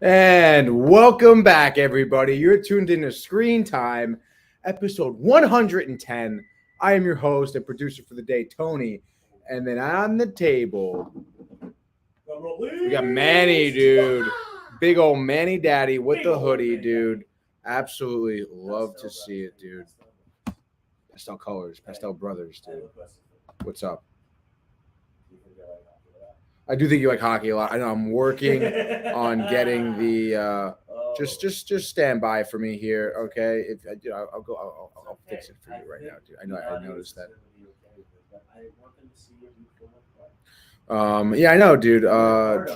And welcome back, everybody. You're tuned into Screen Time, episode 110. I am your host and producer for the day, Tony. And then on the table, we got Manny, dude. Big old Manny Daddy with the hoodie, dude. Absolutely love to see it, dude. Pastel colors, pastel brothers, dude. What's up? I do think you like hockey a lot. I know I'm working on getting the. Just stand by for me here, okay? If I'll fix it for you right now, dude. I know I noticed that. Yeah, I know, dude. I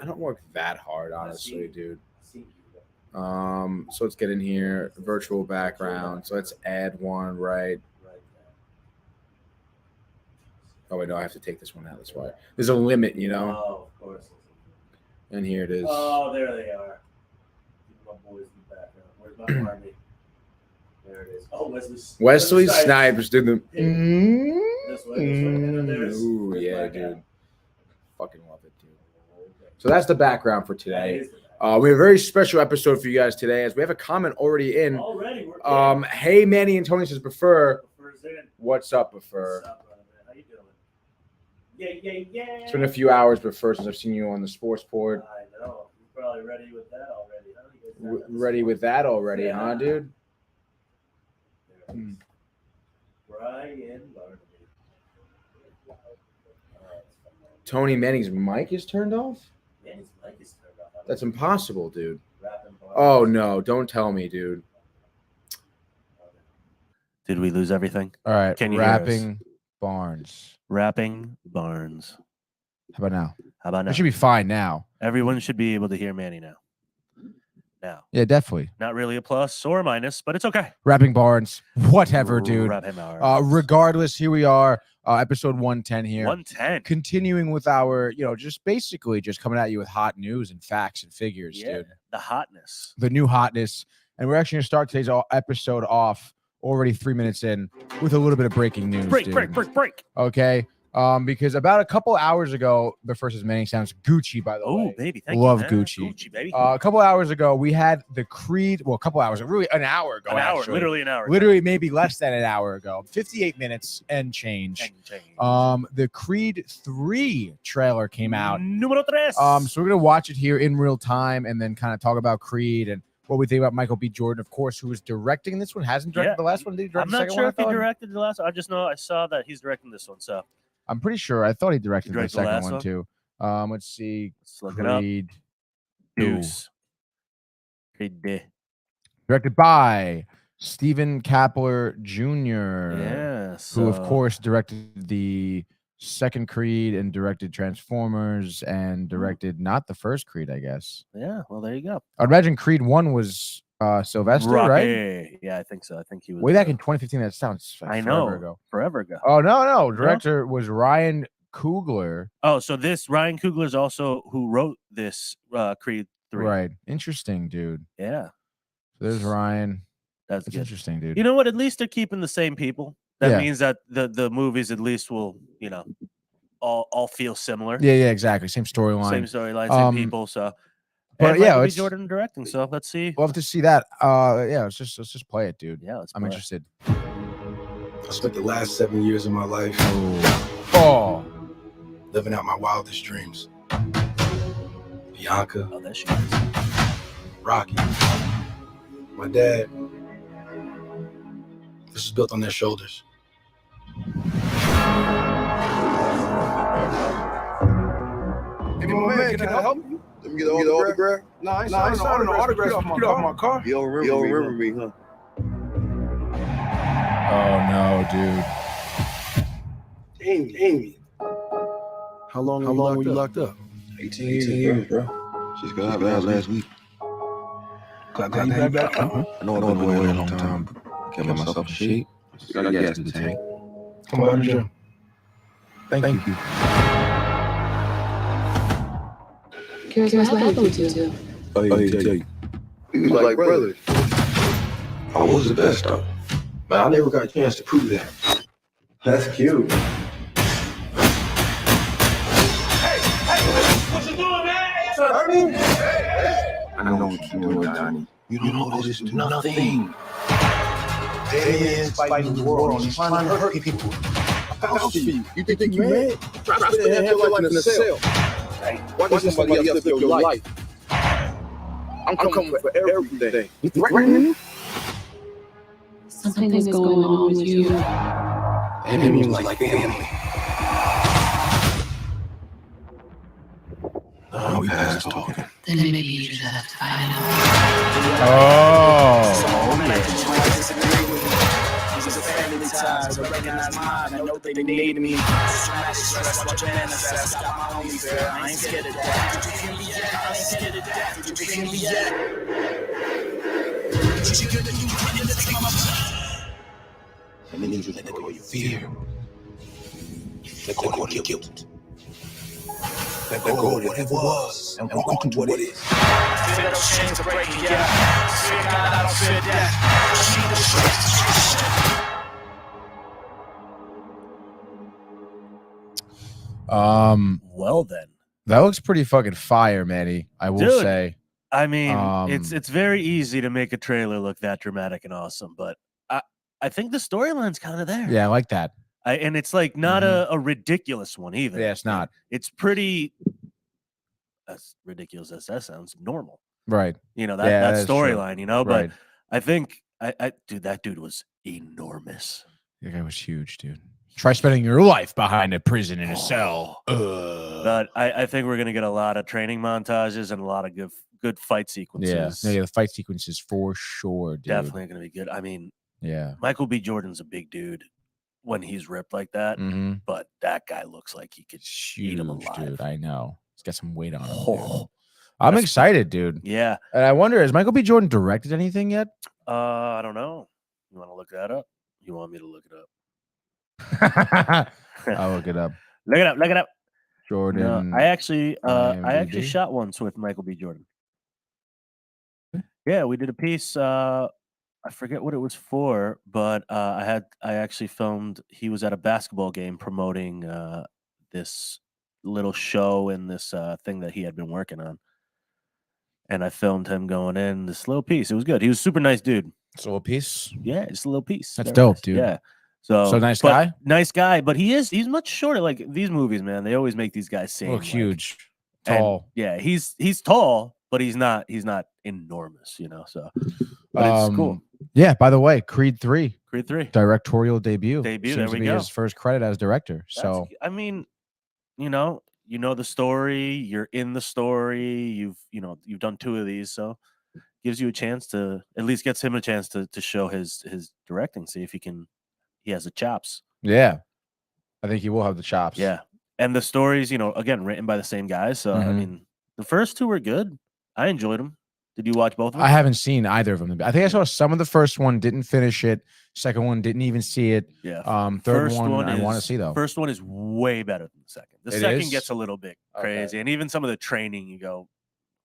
don't work that hard, honestly, dude. So let's get in here. Virtual background. So let's add one, right? Oh wait, no, I have to take this one out. That's why. There's a limit, you know. Oh, of course. And here it is. Oh, there they are. My boys in the background. Where's my army? There it is. Oh, Wesley Snipes did the. This way. And there's Ooh, yeah, dude. Fucking love it, dude. So that's the background for today. We have a very special episode for you guys today, as we have a comment already in. Hey, Manny and Tony says, Prefer. What's up, Prefer? How you doing? Yeah. It's been a few hours, but first, since I've seen you on the sports board. I know. You're probably ready with that already, huh? Ready with that already, huh, dude? Brian Barnaby. Tony Manning's mic is turned off? Manny's mic is turned off. That's impossible, dude. Oh, no. Don't tell me, dude. Did we lose everything? All right. Can you Rapping Barnes. Rapping Barnes. How about now? How about now? It should be fine now. Everyone should be able to hear Manny now. Yeah, definitely. Not really a plus or a minus, but it's okay. Rapping Barnes. Whatever, dude. Rapping Barnes. Regardless, here we are. Episode 110 here. 110. Continuing with our, just basically just coming at you with hot news and facts and figures, dude. The hotness. The new hotness. And we're actually going to start today's episode off already 3 minutes in with a little bit of breaking news. Break. Okay. Because about a couple hours ago, the first is Manny sounds Gucci, by the way. Oh, baby. Thank Love you, man. Gucci. Gucci, baby. A couple hours ago, we had the Creed. Well, a couple hours, really an hour ago. Literally an hour. Literally maybe less than an hour ago. 58 minutes and change. The Creed 3 trailer came out. Número 3. So we're gonna watch it here in real time and then kind of talk about Creed and what we think about Michael B. Jordan, of course, who is directing this one. Hasn't directed the last one. Did he direct I'm the not second sure one, if he directed the last one. I just know I saw that he's directing this one. So I'm pretty sure. I thought he directed the second last one one? too. Let's see. let's look it up. Creed 2. Deuce. Creed. Directed by Stephen Kapler Jr. Yes. Who, of course, directed the second Creed and directed Transformers and directed not the first Creed, I guess. Yeah. Well, there you go. I'd imagine Creed 1 was Sylvester, right? Yeah, I think so. I think he was Way back in 2015. That sounds I forever know. ago. Forever ago. Oh, no. Director was Ryan Coogler. Oh, so this Ryan Coogler is also who wrote this Creed 3. Right. Interesting, dude. Yeah. So there's Ryan. That's That's good. interesting, dude. You know what? At least they're keeping the same people. That means that the movies at least will, all feel similar. Yeah, exactly. Same storyline. Same storyline, same people. So, but and yeah, Michael B. it's Jordan directing. So let's see. We'll have to see that. Yeah, let's just play it, dude. Yeah, I'm interested. I spent the last 7 years of my life Oh, living out my wildest dreams. Bianca, Oh, there she is. Rocky, my dad. This is built on their shoulders. Hey, my man, can I help you? Let me get the autograph. No, I ain't signing no autograph. Get off my car. You don't remember me, huh? oh no, dude. Amy. How long were you locked up? 18 years, bro. She's got out last week. Got back. I know I've been away a long time, but kept myself in shape. Got gas in the tank. Come on, Jim. Thank you. Curious what happened to you? Oh, yeah, tell you. We was like brothers. I was the best, though. Man, I never got a chance to prove that. That's cute. Ernie? I know what you're doing, Donnie. You don't know this is nothing. Daly is fighting the world. He's trying to hurt people. I found you. You think you mad? Try to spend half your life in a cell. Watch somebody else live your life. I'm coming for everything. You threatening me? Something is going on with you. Enemy was like family. Now we past talking. Then maybe you just have to find out. Oh. And then you let go of your fear. Let go of your guilt. Let go of whatever was and walk into what is. Well then, that looks pretty fucking fire, Manny. I will Dude. say. I mean, it's very easy to make a trailer look that dramatic and awesome, but I think the storyline's kind of there. Yeah, I like that. And it's like not a ridiculous one either. Yeah, it's not. It's pretty, as ridiculous as that sounds, normal. Right. You know, Yeah, that storyline, you know, Right. but I think dude, that dude was enormous. That guy was huge, dude. Try spending your life behind a prison in a cell. But I think we're gonna get a lot of training montages and a lot of good fight sequences. Yeah, the fight sequences for sure, dude. Definitely gonna be good. I mean, Yeah. Michael B. Jordan's a big dude when he's ripped like that, Mm-hmm. but that guy looks like he could eat him Huge, alive. dude. I know. He's got some weight on him. Oh, I'm excited, dude. yeah. And I wonder, has Michael B. Jordan directed anything yet? I don't know. You want to look that up? You want me to look it up? I'll look it up. Look it up. Look it up. Jordan. No, I actually IMDb? shot once with Michael B. Jordan. Yeah, we did a piece. I forget what it was for, but I actually filmed. He was at a basketball game promoting this little show and this thing that he had been working on, and I filmed him going in this little piece. It was good. He was a super nice dude. It's a little piece. Yeah, just a little piece. That's Very dope, nice. dude. Yeah. So nice guy? Nice guy, but he's much shorter. Like these movies, man, they always make these guys seem Look like, huge. and, Tall. yeah, he's tall, but he's not enormous, you know. So but it's cool. Yeah, by the way, Creed 3. Creed 3. Directorial debut. Debut, Seems there to we be go. his first credit as director. So I mean, you know the story, you're in the story, you've done 2 of these, so gives you a chance to at least gets him a chance to show his directing, see if he has the chops. yeah. I think he will have the chops. Yeah. And the stories, again, written by the same guys. So I mean, the first 2 were good. I enjoyed them. Did you watch both of them? I haven't seen either of them. I think I saw some of the first one, didn't finish it. Second one, didn't even see it. Yeah. Third one I want to see though. First one is way better than the second. The It second is? gets a little bit crazy. And even some of the training, you go,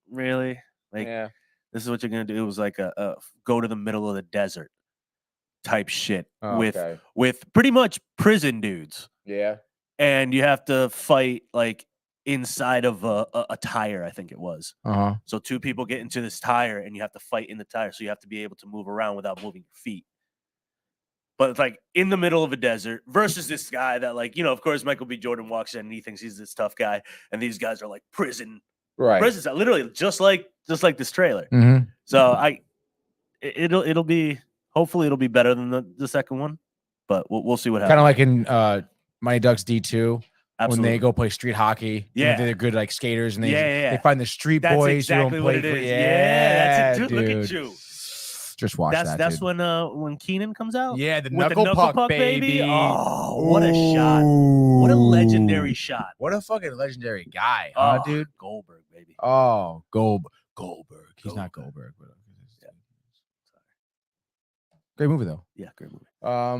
really? Like, Yeah. this is what you're going to do? It was like a go to the middle of the desert type shit with pretty much prison dudes. Yeah. And you have to fight like inside of a tire, I think it was. Uh-huh. So 2 people get into this tire and you have to fight in the tire. So you have to be able to move around without moving your feet. But it's like in the middle of a desert versus this guy that, like, of course, Michael B. Jordan walks in and he thinks he's this tough guy. And these guys are like prison. Right. Prisons, literally just like this trailer. Mm-hmm. So it'll be, hopefully it'll be better than the second one, but we'll see what happens. Kind of like in Mighty Ducks D2. Absolutely. When they go play street hockey, Yeah. they're good like skaters, and they Yeah. find the street That's boys exactly who don't what play it for- is. Yeah, that's it, dude. Look at you. Just watch that. That's dude. when Keenan comes out. Yeah, the with knuckle puck, baby. Oh, what a shot! What a legendary shot! What a fucking legendary guy, huh, dude? Goldberg, baby. Oh, Goldberg. He's not Goldberg, but great movie though. Yeah, great movie.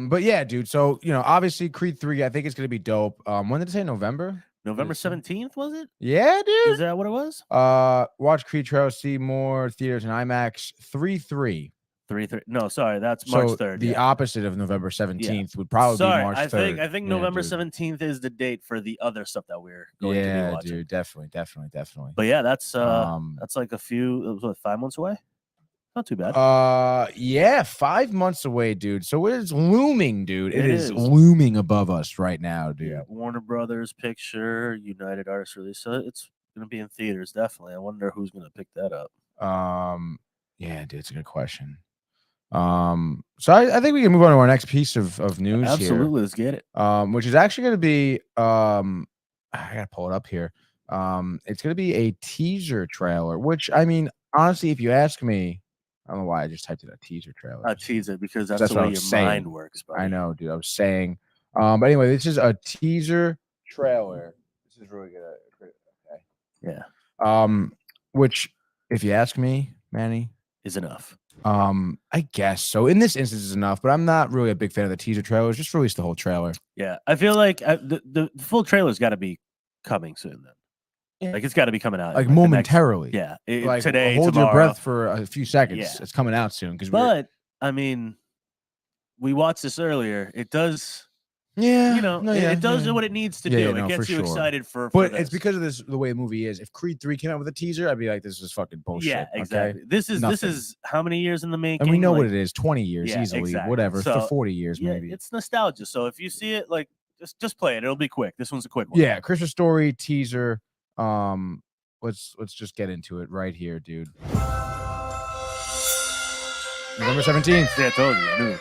But yeah, dude. So obviously Creed 3, I think it's gonna be dope. When did it say November? November 17th, was it? Yeah, dude. Is that what it was? Watch Creed trailer, see more theaters and IMAX 3/3. 3. No, sorry, that's March So 3rd. the yeah. opposite of November 17th would probably Sorry, be March 3rd. I think Yeah, November dude. 17th is the date for the other stuff that we're going to be Yeah, watching. dude, definitely. But yeah, that's like a few, what, 5 months away? Not too bad. Yeah, 5 months away, dude. So it's looming, dude. It it is is. looming above us right now, dude. Yeah, Warner Brothers picture, United Artists release. So it's gonna be in theaters, definitely. I wonder who's gonna pick that up. Yeah, dude, it's a good question. So I think we can move on to our next piece of news Absolutely, let's get it. here. Which is actually gonna be I gotta pull it up here. It's gonna be a teaser trailer, which I mean, honestly, if you ask me, I don't know why I just typed in a teaser trailer. Teaser, because that's That's the what I way was your saying. mind works, buddy. I know, dude. I was saying. But anyway, this is a teaser trailer. This is really good. Okay. Yeah. Which, if you ask me, Manny, Is enough. I guess so. In this instance, is enough. But I'm not really a big fan of the teaser trailers. Just release the whole trailer. Yeah. I feel like the full trailer's got to be coming soon then. Like it's got to be coming out Like the next- momentarily. yeah. Like today, hold tomorrow. your breath for a few seconds. Yeah. It's coming out soon. But I mean, we watched this earlier. It does. Yeah, You know, it does what it needs to do. Yeah, It no, gets for you sure. excited for But this. it's because of this the way the movie is. If Creed 3 came out with a teaser, I'd be like, this is fucking bullshit. Yeah, okay? exactly. This Nothing. is how many years in the making? And we know like, what it is. 20 years Yeah, easily. exactly. Whatever. So, for 40 years, yeah, maybe. it's nostalgia. So if you see it, like just play it. It'll be quick. This one's a quick one. Yeah, Christmas Story teaser. Let's just get into it right here, dude. November 17th. Yeah, I told you. I knew.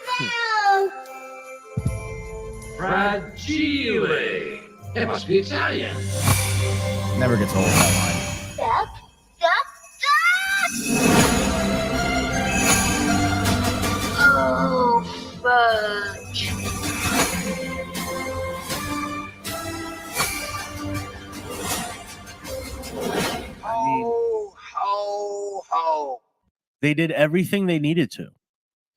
Fragile. It must be Italian. Never gets old, that line. Oh, fudge. Ho, ho, ho. They did everything they needed to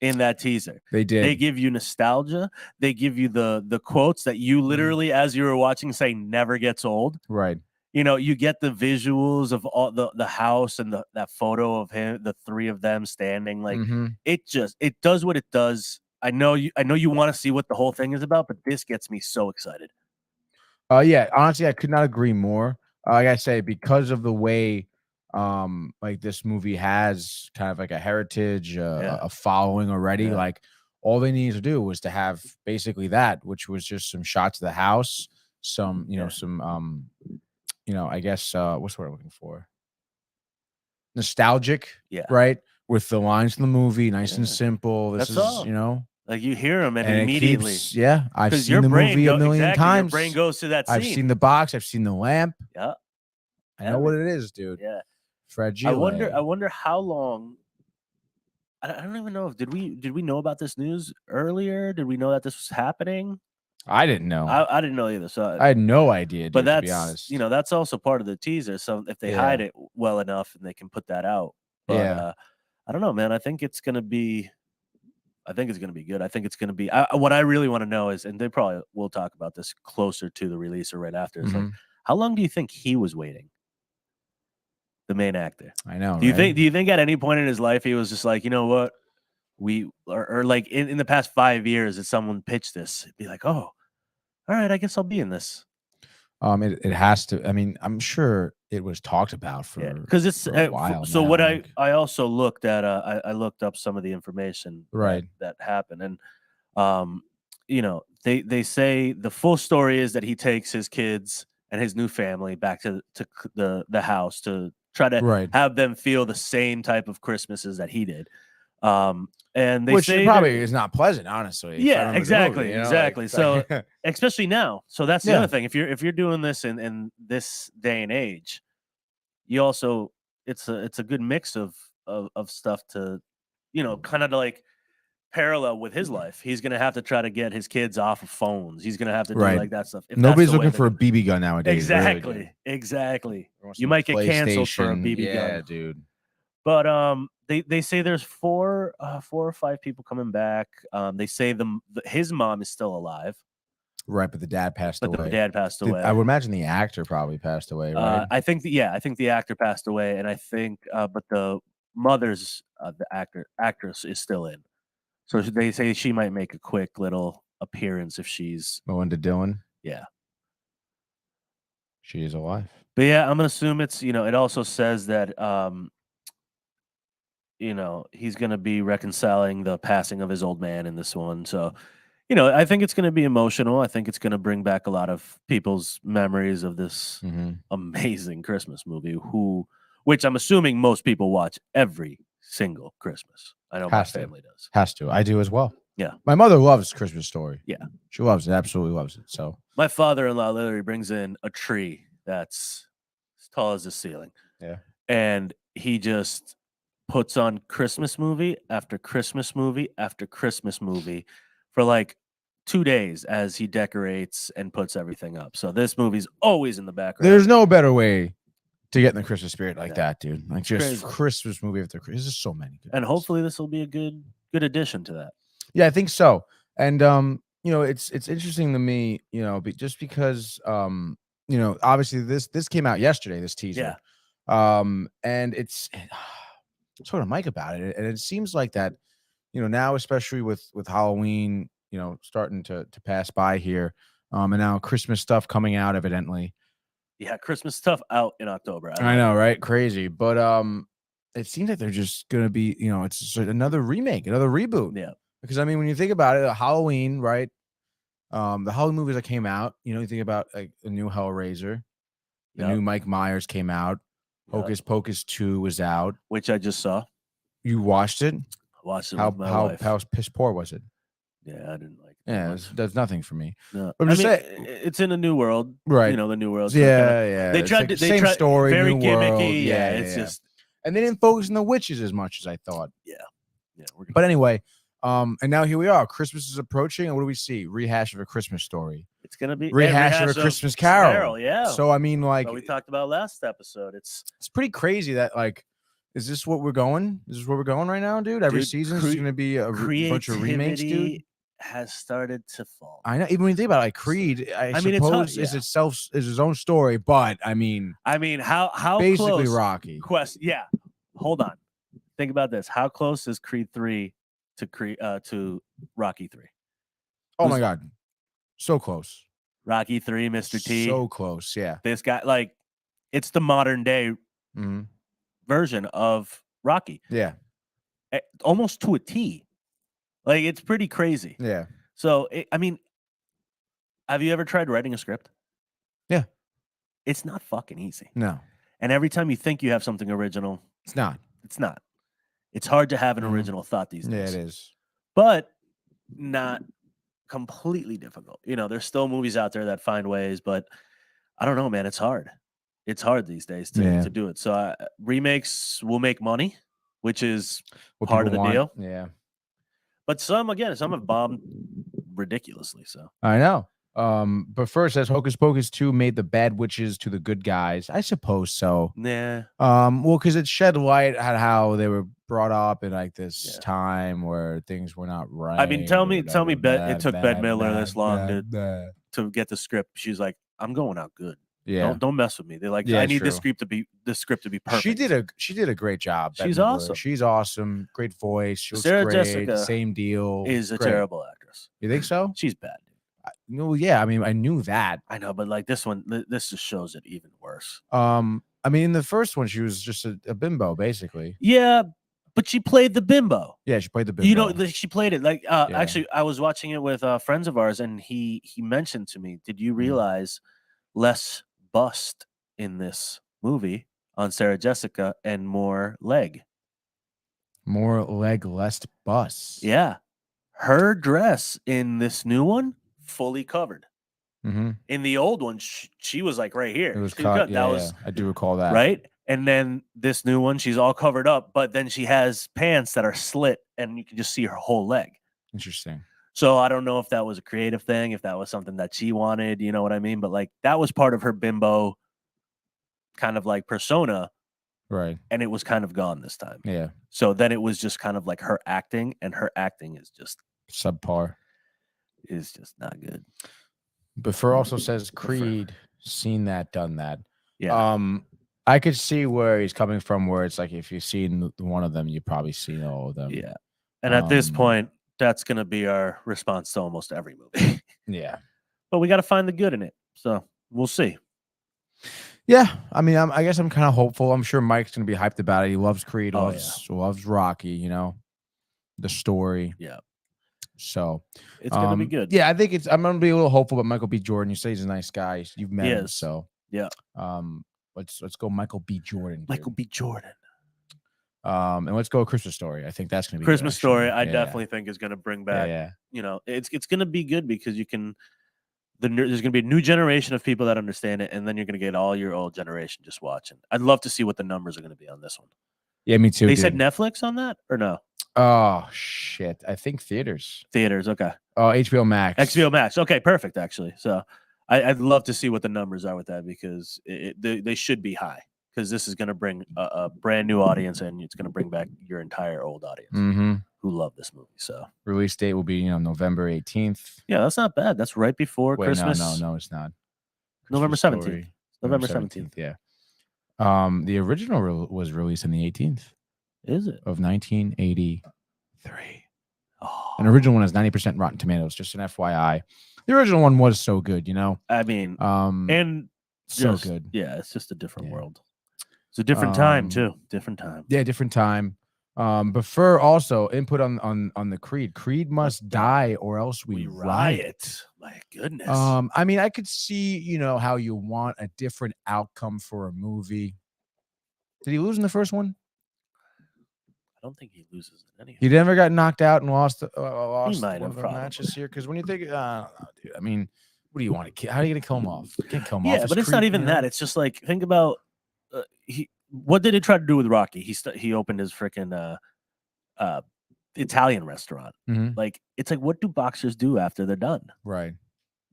in that teaser. They did. They give you nostalgia. They give you the quotes that you literally, as you were watching, say never gets old. Right. You know, you get the visuals of all the house and that photo of him, the three of them standing. Like Mhm. it does what it does. I know you want to see what the whole thing is about, but this gets me so excited. Yeah, honestly, I could not agree more. Like I say, because of the way like this movie has kind of like a heritage, a following already. Yeah. Like all they needed to do was to have basically that, which was just some shots of the house, some, you know, some I guess what's the word I'm looking for? Nostalgic, Yeah. right? With the lines from the movie, nice and Yeah. simple. This That's is, all. Like you hear them and it immediately, keeps, yeah, I've because seen your the brain movie a million times. Your brain goes to that scene. I've seen the box, I've seen the lamp. Yeah, I know what it is, dude. yeah. Fragile. I wonder how long. I don't even know if did we know about this news earlier? Did we know that this was happening? I didn't know. I didn't know either. So I had no idea, dude, but to that's be honest. that's also part of the teaser. So if they hide it well enough and they can put that out, but, Yeah. I don't know, man. I think it's gonna be good. I think it's gonna be. What I really want to know is, and they probably will talk about this closer to the release or right after. Is like, Mhm. how long do you think he was waiting? The main actor. I know. Do you right? think at any point in his life he was just like, you know what, or like in the past 5 years, if someone pitched this, it'd be like, oh, all right, I guess I'll be in this. It has to. I mean, I'm sure it was talked about for because it's for a while. so now, what like, I also looked at I looked up some of the information Right. that happened, and they say the full story is that he takes his kids and his new family back to the house to try to Right. have them feel the same type of Christmases that he did. And they which say probably is not pleasant, honestly. if I Yeah, remember the exactly, movie, you know, exactly. like- So especially now. So that's the Yeah. other thing. If you're doing this in this day and age, you also it's a good mix of stuff to, kind of like parallel with his life. He's gonna have to try to get his kids off of phones. He's gonna have to do Right. like that stuff. If that's Nobody's the way looking they're for a gonna- BB gun nowadays. really, Exactly, dude. exactly. Everyone wants You some might get canceled for a PlayStation. BB gun. Yeah, dude. But they say there's four or five people coming back. They say his mom is still alive, Right, but the dad passed but away. the dad passed away. I would imagine the actor probably passed away, right? I think the actor passed away, and I think but the mother's the actress is still in. So they say she might make a quick little appearance if she's Melinda Dillon. yeah. She is alive. But yeah, I'm gonna assume it's it also says that he's gonna be reconciling the passing of his old man in this one. So, I think it's gonna be emotional. I think it's gonna bring back a lot of people's memories of this amazing Christmas movie, which I'm assuming most people watch every single Christmas. I know my family does. Has to. I do as well. Yeah. My mother loves Christmas Story. Yeah. She loves it. Absolutely loves it. So my father-in-law literally brings in a tree that's as tall as the ceiling. Yeah. And he just puts on Christmas movie after Christmas movie after Christmas movie for like 2 days as he decorates and puts everything up. So this movie's always in the background. there's no better way to get in the Christmas spirit like that, dude. Like just Crazy. Christmas movie after Christmas. There's so many good And ones. hopefully this will be a good addition to that. Yeah, I think so. And it's interesting to me, just because obviously this came out yesterday, this teaser. And it's sort of Mike about it. And it seems like that, now, especially with Halloween, starting to pass by here, and now Christmas stuff coming out, evidently. Yeah, Christmas stuff out in October. I know, right? Crazy. But it seems like they're just gonna be, it's just another remake, another reboot. Yeah. Because I mean, when you think about it, Halloween, right? The Halloween movies that came out, you think about like the new Hellraiser, the new Mike Myers came out, Hocus Pocus 2 was out, which I just saw. You watched it? I watched it with my wife. How piss poor was it? Yeah, I didn't like it. Yeah, that's nothing for me. No. I'm just saying, it's in a new world, right? The new world. So yeah. They It's tried like to same story, very new gimmicky. world. Yeah, it's just, and they didn't focus on the witches as much as I thought. Yeah. But anyway, and now here we are. Christmas is approaching, and what do we see? Rehash of A Christmas Story. It's gonna be rehash of A Christmas Carol. Yeah. So I mean, like we talked about last episode. It's pretty crazy that like. Is this what we're going? Is this where we're going right now, dude? Every season is going to be a bunch of remakes, dude. Has started to fall. I know. Even when you think about it, like Creed, I suppose is its his own story, but I mean, how basically close, Rocky. Yeah. Hold on. Think about this. How close is Creed 3 to Rocky 3? Oh my God, so close. Rocky 3, Mr. T. So close. Yeah. This guy, like, it's the modern day version of Rocky. Yeah. Almost to a T. Like, it's pretty crazy. Yeah. So, I mean, have you ever tried writing a script? Yeah. It's not fucking easy. No. And every time you think you have something original, it's not. It's not. It's hard to have an original thought these days. Yeah, it is. But not completely difficult. There's still movies out there that find ways, but I don't know, man. It's hard. It's hard these days to do it. So remakes will make money, which is part of the deal. Yeah. But some have bombed ridiculously. So I know. But first, as Hocus Pocus 2 made the bad witches to the good guys, I suppose so. Yeah. Well, because it shed light on how they were brought up in like this time where things were not right. I mean, tell me, it took Bette Midler this long to get the script. She's like, I'm going out good. Yeah. Don't mess with me. They're like, I need the script to be perfect. She did a great job. She's awesome. She's awesome. Great voice. She looks Sarah great. Jessica Same deal. Is a terrible actress. You think so? She's bad. No, yeah. I mean, I knew that. I know, but like this one, this just shows it even worse. I mean, in the first one, she was just a bimbo, basically. Yeah, but she played the bimbo. Yeah, she played the bimbo. She played it like. Actually, I was watching it with friends of ours, and he mentioned to me, "Did you realize less bust in this movie on Sarah Jessica and more leg? More leg, less bust." Yeah, her dress in this new one fully covered. In the old one, she was like right here. It was cut. Yeah, I do recall that. Right? And then this new one, she's all covered up, but then she has pants that are slit and you can just see her whole leg. Interesting. So I don't know if that was a creative thing, if that was something that she wanted, you know what I mean? But like that was part of her bimbo kind of like persona. Right. And it was kind of gone this time. Yeah. So then it was just kind of like her acting, and her acting is just subpar. Is just not good. Before also says Creed, seen that, done that. Yeah. I could see where he's coming from. Where it's like if you've seen one of them, you've probably seen all of them. Yeah. And at this Um, point, that's going to be our response to almost every movie. Yeah. But we got to find the good in it. So we'll see. Yeah. I mean, I guess I'm kind of hopeful. I'm sure Mike's gonna be hyped about it. He loves Creed, Oh, loves Rocky. You know, the story. Yeah. So It's going to be good. Yeah, I think I'm gonna be a little hopeful about Michael B. Jordan. You say he's a nice guy. You've met He him, is. so Yeah. Let's go Michael B. Jordan. Dude. Michael B. Jordan. And let's go Christmas Story. I think that's gonna be Christmas good, Story. actually. I definitely think is going to bring back. Yeah. You know, it's going to be good because you can. There's going to be a new generation of people that understand it, and then you're going to get all your old generation just watching. I'd love to see what the numbers are going to be on this one. Yeah, me too. They dude. said Netflix on that or no? Oh shit! I think theaters. Theaters. Okay. Oh, HBO Max. HBO Max. Okay, perfect. Actually, so I'd love to see what the numbers are with that because they should be high because this is going to bring a brand new audience and it's going to bring back your entire old audience who love this movie. So release date will be November 18th. yeah, that's not bad. That's right before Christmas. No, it's not. November Christmas 17th. Story, November 17th. Yeah. The original was released on the 18th Is it? of 1983. Oh, An original one has 90% Rotten Tomatoes. Just an FYI. The original one was so good, I mean, and so just, good. Yeah, it's just a different world. It's a different time too. Different time. Yeah, different time. But for also input on the Creed. Creed must die or else we riot. My goodness. I mean, I could see, how you want a different outcome for a movie. Did he lose in the first one? I don't think he loses in any. He never got knocked out and lost He might one of have the probably. matches here. Because when you think, dude, I mean, what do you want to kill? How are you gonna kill him off? You can't kill him off. Yeah, but it's not even that. It's just like think about what did he try to do with Rocky? He opened his freaking Italian restaurant. Like it's like what do boxers do after they're done? Right.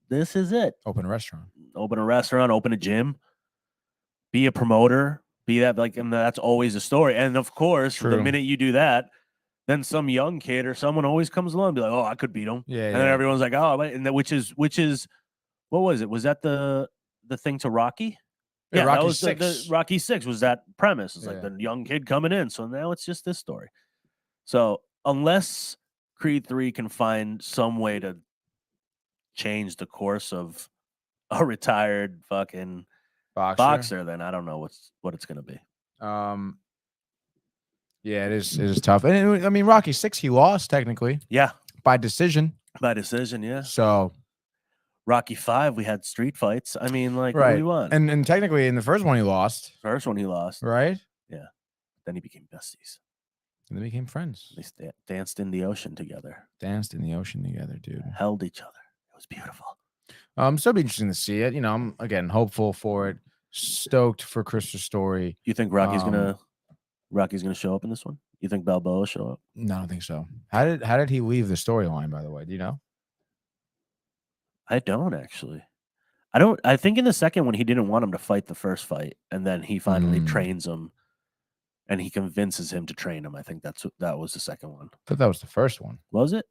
This is it. Open a restaurant. Open a restaurant. Open a gym. Be a promoter. Be that and that's always a story. And of course, the minute you do that, then some young kid or someone always comes along and be like, "Oh, I could beat him." Yeah. And then everyone's like, "Oh," and which is what was it? Was that the thing to Rocky? Yeah, Rocky that was 6. the Rocky 6 was that premise. It's like the young kid coming in. So now it's just this story. So unless Creed 3 can find some way to change the course of a retired fucking boxer, then I don't know what it's gonna be. Yeah, it is tough. And I mean, Rocky 6, he lost technically. Yeah, by decision. Yeah. So Rocky 5, we had street fights. I mean, like, what do you want? And technically, in the first one, he lost. First one, he lost. Right? Yeah. Then he became besties. And they became friends. They danced in the ocean together. Dude. Held each other. It was beautiful. So it'll be interesting to see it. I'm again hopeful for it. Stoked for Christmas Story. You think Rocky's gonna show up in this one? You think Balboa will show up? No, I don't think so. How did he leave the storyline? By the way, do you know? I don't actually. I think in the second one he didn't want him to fight the first fight, and then he finally trains him, and he convinces him to train him. I think that was the second one. I thought that was the first one. Was it?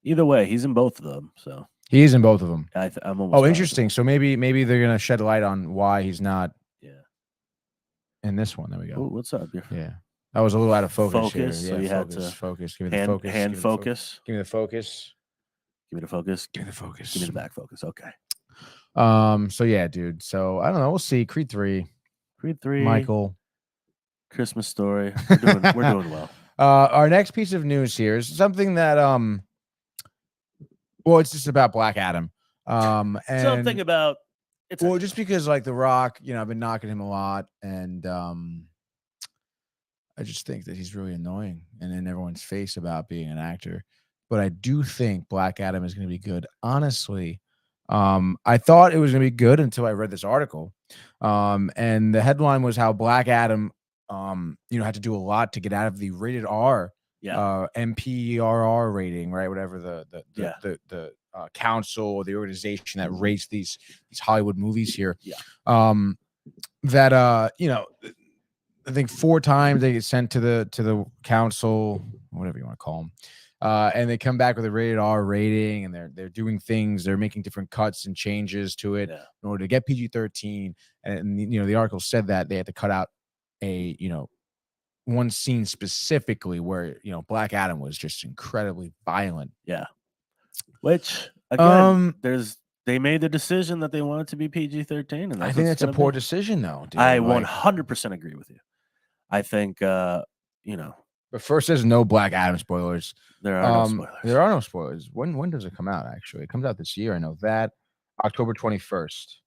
Either way, he's in both of them. So he is in both of them. I'm almost interesting. So maybe they're gonna shed light on why he's not. Yeah. In this one, there we go. Ooh, what's up? Yeah, I was a little out of focus here. So you had to focus. Give me the focus. Hand focus. Give me the focus. Give me the focus. Give me the focus. Give me the back focus. Okay. So yeah, dude. So I don't know. We'll see. Creed 3. Michael. Christmas Story. We're doing well. Our next piece of news here is something that well, it's just about Black Adam. And something about it's just because like The Rock, I've been knocking him a lot, and I just think that he's really annoying and in everyone's face about being an actor. But I do think Black Adam is going to be good. Honestly, I thought it was going to be good until I read this article. And the headline was how Black Adam, had to do a lot to get out of the rated R, MPRR rating, right? Whatever the council or the organization that rates these Hollywood movies here. Yeah. I think 4 times they get sent to the council, whatever you want to call them. And they come back with a rated R rating, and they're doing things. They're making different cuts and changes to it in order to get PG-13. And the article said that they had to cut out a one scene specifically where Black Adam was just incredibly violent. Yeah. Which again, they made the decision that they wanted to be PG-13, and I think that's a poor decision, though. Dude. I 100% agree with you. I think But first, there's no Black Adam spoilers. There are no spoilers. There are no spoilers. When does it come out? Actually, it comes out this year. I know that October 21st.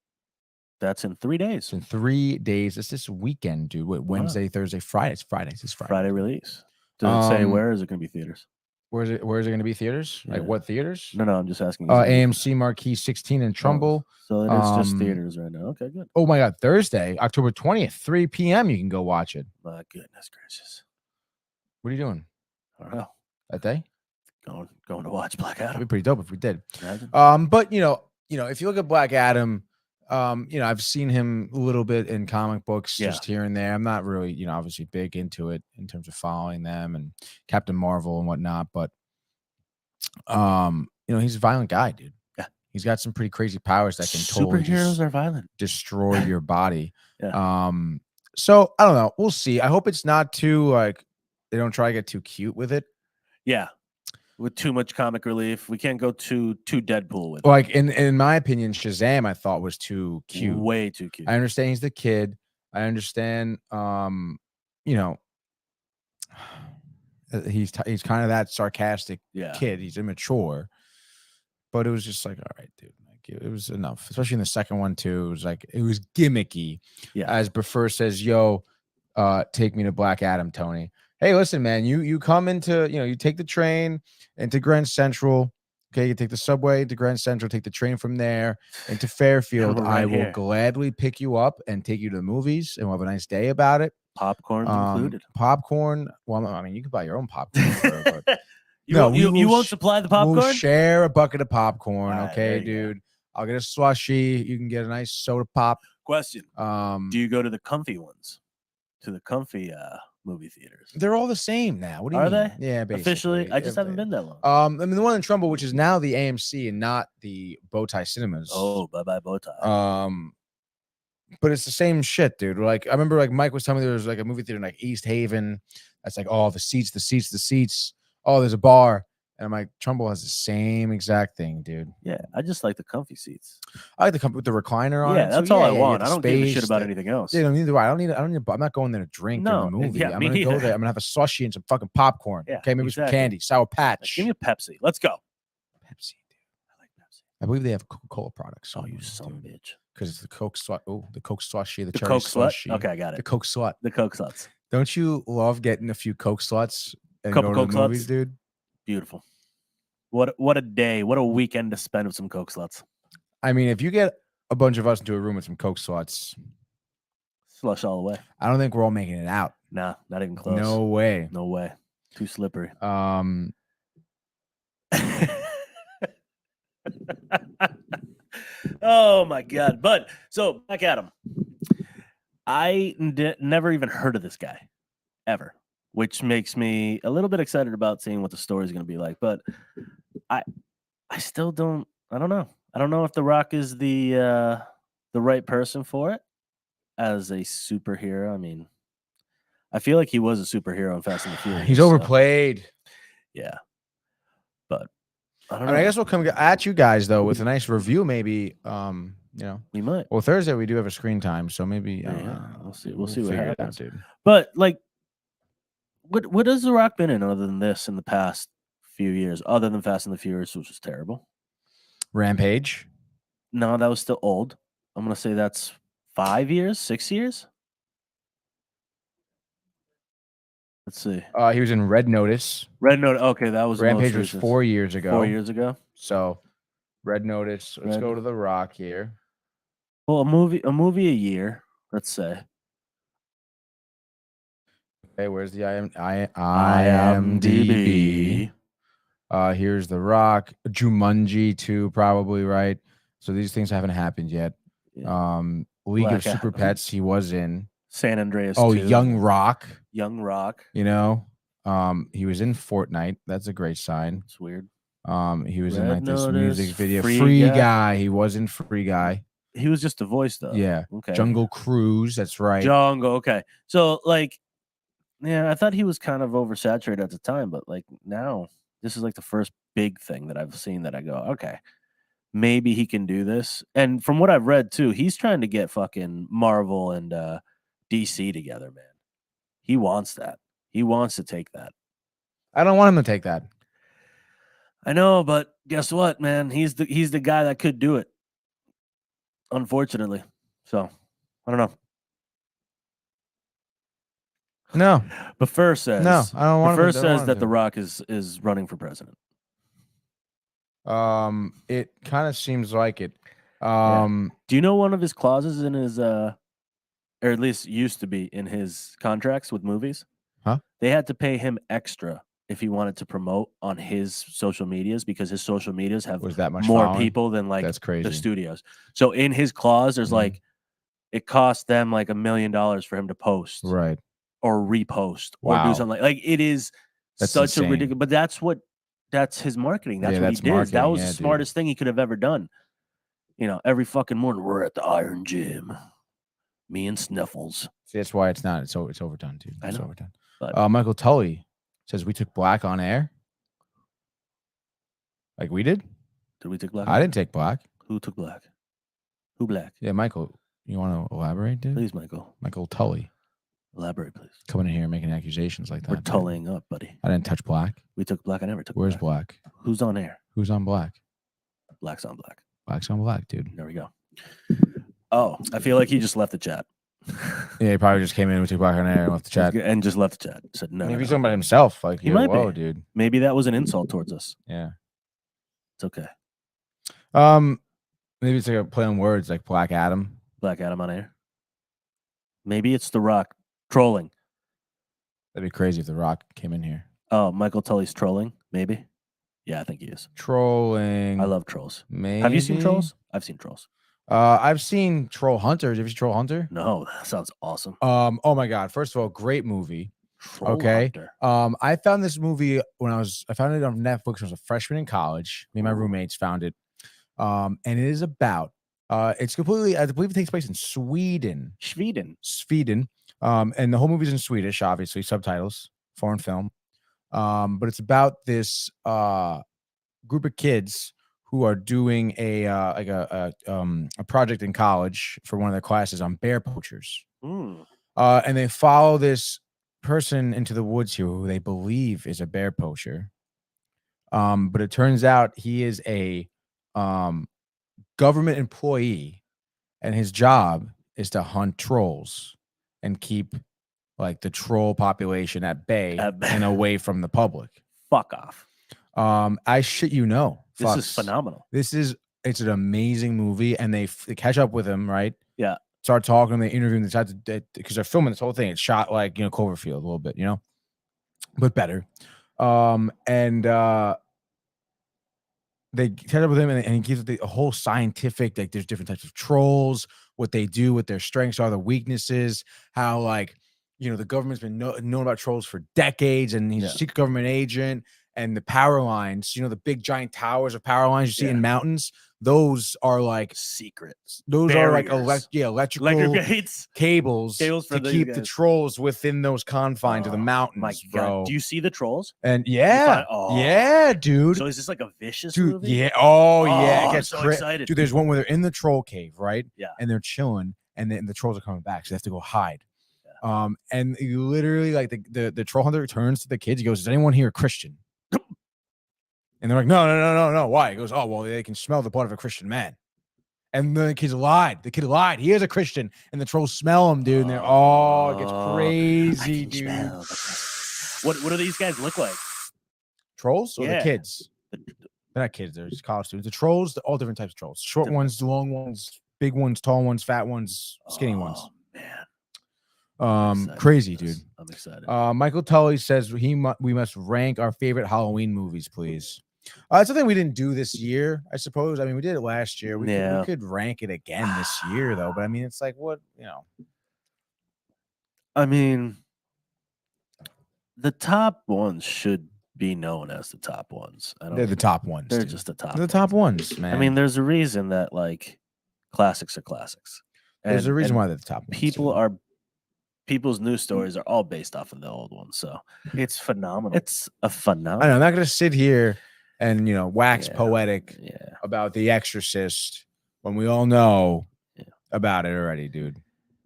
That's in 3 days. It's in 3 days. It's this weekend, dude. Wednesday, Thursday, Friday. It's Friday. It's Friday. Friday release. Does it say where is it going to be theaters? Where is it going to be theaters? Like what theaters? No, I'm just asking. AMC Marquee 16 in Trumbull. So it is just theaters right now. Okay, good. Oh my God, Thursday, October 20th, 3 p.m. You can go watch it. My goodness gracious. What are you doing? I don't know. That day? Going to watch Black Adam. That'd be pretty dope if we did. Imagine. But if you look at Black Adam, I've seen him a little bit in comic books, just here and there. I'm not really, obviously big into it in terms of following them and Captain Marvel and whatnot. But, he's a violent guy, dude. Yeah, he's got some pretty crazy powers that can totally superheroes are violent, destroy your body. Yeah. So I don't know. We'll see. I hope it's not too they don't try to get too cute with it. Yeah. With too much comic relief. We can't go too Deadpool with it. In my opinion, Shazam I thought was too cute. Way too cute. I understand he's the kid. I understand he's kind of that sarcastic kid. He's immature. But it was just like, all right, dude. It was enough. Especially in the second one too. It was gimmicky. Yeah. As Buffer says, yo, take me to Black Adam, Tony. Hey, listen, man, you come into, you take the train into Grand Central. Okay, you take the subway to Grand Central, take the train from there into Fairfield. I will gladly pick you up and take you to the movies, and we'll have a nice day about it. Popcorn's included. Popcorn. Well, I mean, you can buy your own popcorn. But you won't supply the popcorn? We'll share a bucket of popcorn, right, okay, dude? I'll get a slushy. You can get a nice soda pop. Question. Do you go to the comfy ones? To the comfy movie theaters? They're all the same now. What do you mean? Are they? Yeah, basically. Officially? I just haven't been that long. I mean, the one in Trumbull, which is now the AMC and not the Bowtie Cinemas. Oh, bye-bye Bowtie. But it's the same shit, dude. I remember Mike was telling me there was a movie theater in East Haven. That's the seats. Oh, there's a bar. And I'm like, Trumbull has the same exact thing, dude. Yeah, I just like the comfy seats. I like the comfy with the recliner on it. Yeah, that's all I want. I don't give a shit about anything else. Yeah, neither do I. I'm not going there to drink during the movie. I'm gonna go there. I'm gonna have a slushy and some fucking popcorn. Yeah, okay, maybe some candy, Sour Patch. Give me a Pepsi. Let's go. Pepsi, dude. I like Pepsi. I believe they have Coca-Cola products. Oh, you son of a bitch. Because it's the Coke slut. Oh, the Coke slushy, the cherry Coke slushy. Okay, I got it. The Coke slut. The Coke sluts. Don't you love getting a few Coke sluts and couple going to Coke the movies, sluts? dude? Beautiful. What a day. What a weekend to spend with some Coke sluts. I mean, if you get a bunch of us into a room with some Coke sluts, flush all the way. I don't think we're all making it out. Nah, not even close. No way. No way. Too slippery. Oh my God. But so Black Adam. I never even heard of this guy ever, which makes me a little bit excited about seeing what the story is going to be like. But I still don't. I don't know. I don't know if The Rock is the right person for it as a superhero. I mean, I feel like he was a superhero in Fast and the Furious. He's overplayed. So, yeah, but I don't know. I guess we'll come at you guys though with a nice review, maybe. We might. Well, Thursday we do have a screen time, so maybe we'll see. We'll see what happens, dude. But what has The Rock been in other than this in the past few years? Other than Fast and the Furious, which was terrible. Rampage. No, that was still old. I'm gonna say that's 5 years, 6 years. Let's see. He was in Red Notice. Red Notice. Okay, that was Rampage was 4 years ago. 4 years ago. So, Red Notice. Let's go to The Rock here. Well, a movie a year. Let's say. Okay, where's the IMDb? Here's The Rock. Jumanji 2, probably, right? So these things haven't happened yet. Yeah. League of Super Pets, he was in. San Andreas. Oh, 2. Young Rock. Young Rock. You know, He was in Fortnite. That's a great sign. It's weird. He was in Red like this Notice, music video. Free Free Guy. Guy. He was in Free Guy. He was just a voice though. Yeah. Okay. Jungle Cruise. That's right. Jungle. Okay. So like, yeah, I thought he was kind of oversaturated at the time, but like now, this is like the first big thing that I've seen that I go, okay, maybe he can do this. And from what I've read too, he's trying to get fucking Marvel and DC together, man. He wants that. He wants to take that. I don't want him to take that. I know, but guess what, man? He's the guy that could do it. Unfortunately. So, I don't know. No. But first says No, I don't want him to. First I don't says want that him The to. Rock is running for president. It kind of seems like it. Do you know one of his clauses in his or at least used to be in his contracts with movies? Huh? They had to pay him extra if he wanted to promote on his social medias because his social medias have Was that much more following? people than like That's crazy. the studios. So in his clause, there's Mhm. like it cost them like $1 million for him to post Right. or repost or do Wow. something like it is That's such insane. a ridiculous. But that's his marketing. That's Yeah, what that's he did. That marketing. was Yeah, the dude. smartest thing he could have ever done. You know, every fucking morning we're at the Iron Gym. Me and Sniffles. See, that's why it's not. It's overdone, dude. I It's know, overdone. but- Michael Tully says we took black on air. Like we did? Did we take black? I didn't take black. Who took black? Who black? Yeah, Michael. You want to elaborate, dude? Please, Michael. Michael Tully Elaborate, please. coming in here and making accusations like that. We're dude. tullying up, buddy. I didn't touch black. We took black. I never took Where's black. black? Who's on air? Who's on black? Black's on black. Black's on black, dude. There we go. Oh, I feel like he just left the chat. Yeah, he probably just came in. We took black on air and left the chat. And just left the chat. Said no. Maybe no, he's no. talking about himself. Like He yeah, might whoa, be. dude. Maybe that was an insult towards us. Yeah. It's okay. Maybe it's like a play on words, like Black Adam. Black Adam on air. Maybe it's The Rock trolling. That'd be crazy if The Rock came in here. Oh, Michael Tully's trolling. Maybe. Yeah, I think he is. Trolling. I love trolls. Maybe. Have you seen trolls? I've seen trolls. I've seen Troll Hunter. Did you see Troll Hunter? No, that sounds awesome. Oh my god. First of all, great movie. Troll Okay. Hunter. I found this movie I found it on Netflix when I was a freshman in college. Me and my roommates found it. And it is about it's completely, I believe it takes place in Sweden. Sweden. And the whole movie's in Swedish, obviously, subtitles, foreign film. But it's about this group of kids who are doing a project in college for one of their classes on bear poachers. And they follow this person into the woods here who they believe is a bear poacher. But it turns out he is a government employee, and his job is to hunt trolls and keep like the troll population at bay and away from the public. Fuck off. I shit you know. This is phenomenal. It's an amazing movie, and they catch up with him, right? Yeah. Start talking, they interview him, they decide to, because they're filming this whole thing. It's shot like, Cloverfield a little bit, but better. They catch up with him, and he gives the whole scientific, like there's different types of trolls, what they do, what their strengths are, the weaknesses, how like, the government's been known about trolls for decades, and he's a secret government agent. And the power lines, the big giant towers of power lines you see in mountains, those are like secrets. Those barriers. are like electrical cables to keep the trolls within those confines of the mountains. My God. Do you see the trolls? And yeah, dude. So is this like a vicious dude, movie? Yeah. Oh, yeah. It I'm gets so excited. Dude, there's one where they're in the troll cave, right? Yeah. And they're chilling, and then the trolls are coming back, so they have to go hide. And you literally, like, the troll hunter turns to the kids. He goes, "Is anyone here Christian?" And they're like, no. Why? He goes, "Oh, well, they can smell the blood of a Christian man." And the kids lied. The kid lied. He is a Christian. And the trolls smell him, dude. And they're, it gets crazy, dude. What do these guys look like? Trolls or the kids? They're not kids. They're just college students. The trolls, they're all different types of trolls. Short ones, long ones, big ones, tall ones, fat ones, skinny ones. Man. Crazy, dude. I'm excited. Michael Tully says we must rank our favorite Halloween movies, please. It's something we didn't do this year, I suppose. I mean, we did it last year. We could rank it again this year, though. But I mean, it's like, what, I mean, the top ones should be known as the top ones. They're the top ones. They're dude. just the top. They're the top ones, man. I mean, there's a reason that like classics are classics. there's a reason and why they're the top ones. People's news stories are all based off of the old ones. So It's phenomenal. it's a phenomenal. I know, I'm not gonna sit here and wax Yeah. poetic Yeah. about The Exorcist when we all know Yeah. about it already, dude.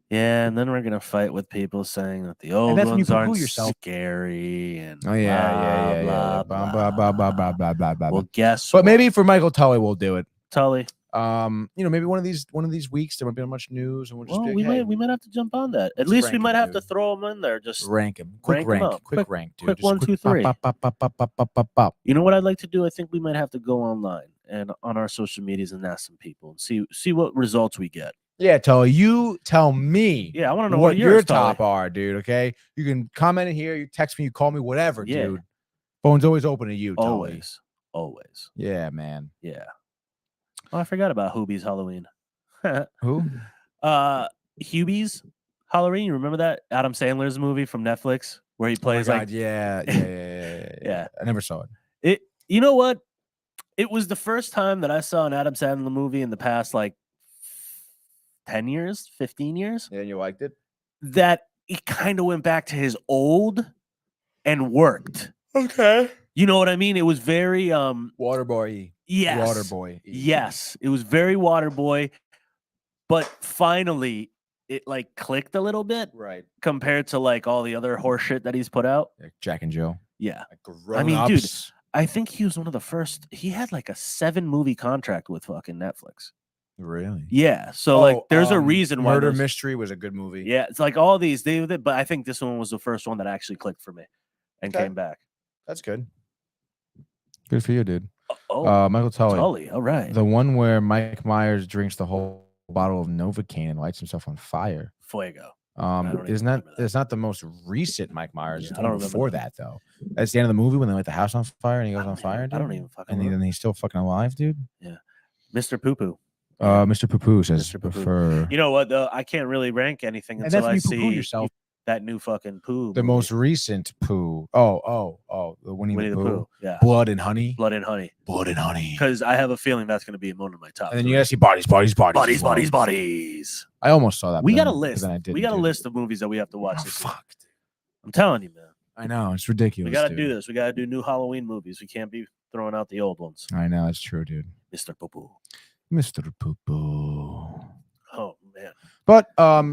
Yeah, and then we're gonna fight with people saying that the old that's when you ones poo-poo aren't yourself. scary and Oh yeah. blah, Blah, blah, blah, blah, blah, blah, blah, blah. Well, guess But what? maybe for Michael Tully, we'll do it. Tully. Maybe one of these weeks there won't be much news, and we'll just Well, be we like, hey, might have to jump on that. At let's least we rank might him, have to dude. throw them in there. Just rank him. Quick rank 'em rank. up. Quick rank, dude. quick Just 1, 2, 3. Pop, pop, pop, pop, pop, pop, pop, pop. You know what I'd like to do? I think we might have to go online and on our social medias and ask some people and see what results we get. Yeah, Tully, you tell me. Yeah, I want to know what your yours, top Tully. are, dude. Okay, you can comment in here. You text me. You call me. Whatever, Yeah. dude. Phone's always open to you, Tully. Always. Yeah, man. Yeah. Oh, I forgot about Hubie's Halloween. Who? Hubie's Halloween. You remember that Adam Sandler's movie from Netflix where he plays Oh my like God, yeah. Yeah. I never saw it. You know what? It was the first time that I saw an Adam Sandler movie in the past like 10 years, 15 years. Yeah, you liked it. That it kind of went back to his old and worked. Okay. You know what I mean? It was very Waterboy. yes. Waterboy. Yes. It was very Waterboy, but finally it like clicked a little bit Right. compared to like all the other horse shit that he's put out. Like Jack and Jill. Yeah. Like I mean, dude, Grown-Ups. I think he was one of the first. He had like a 7-movie contract with fucking Netflix. Really? Yeah. So like there's a reason why Murder those- Mystery was a good movie. Yeah, it's like all these but I think this one was the first one that actually clicked for me and Okay. came back. That's good. Good for you, dude. Oh, Michael Tully. Tully. All right. The one where Mike Myers drinks the whole bottle of Novocaine and lights himself on fire. Fuego. don't even Isn't that remember that. it's not the most recent Mike Myers. Yeah, It's I the one don't remember before that though. That's the end of the movie when they light the house on fire and he goes on fire. I don't dude? even fucking And remember. then he's still fucking alive, dude. Mr. Poo Poo. Mr. Poo says Mr. Poo-poo. prefer You know what though? I can't really rank anything and until that's I when you poo-poo see yourself. that new fucking poo. The movie. most recent Pooh. Oh, the Winnie the Pooh. Yeah. Blood and Honey. Blood and Honey. Blood and Honey. Because I have a feeling that's going to be one of my top. And then three. you gotta see bodies. bodies, as well. bodies. I almost saw that. We but got a then- but list. then I didn't, We got a dude. list of movies that we have to watch. Oh, this week. fuck. Dude. I'm telling you, man. I know it's ridiculous. We got to dude. do this. We got to do new Halloween movies. We can't be throwing out the old ones. I know it's true, dude. Mr. Poo Poo. Mr. Poo Poo. Oh man. But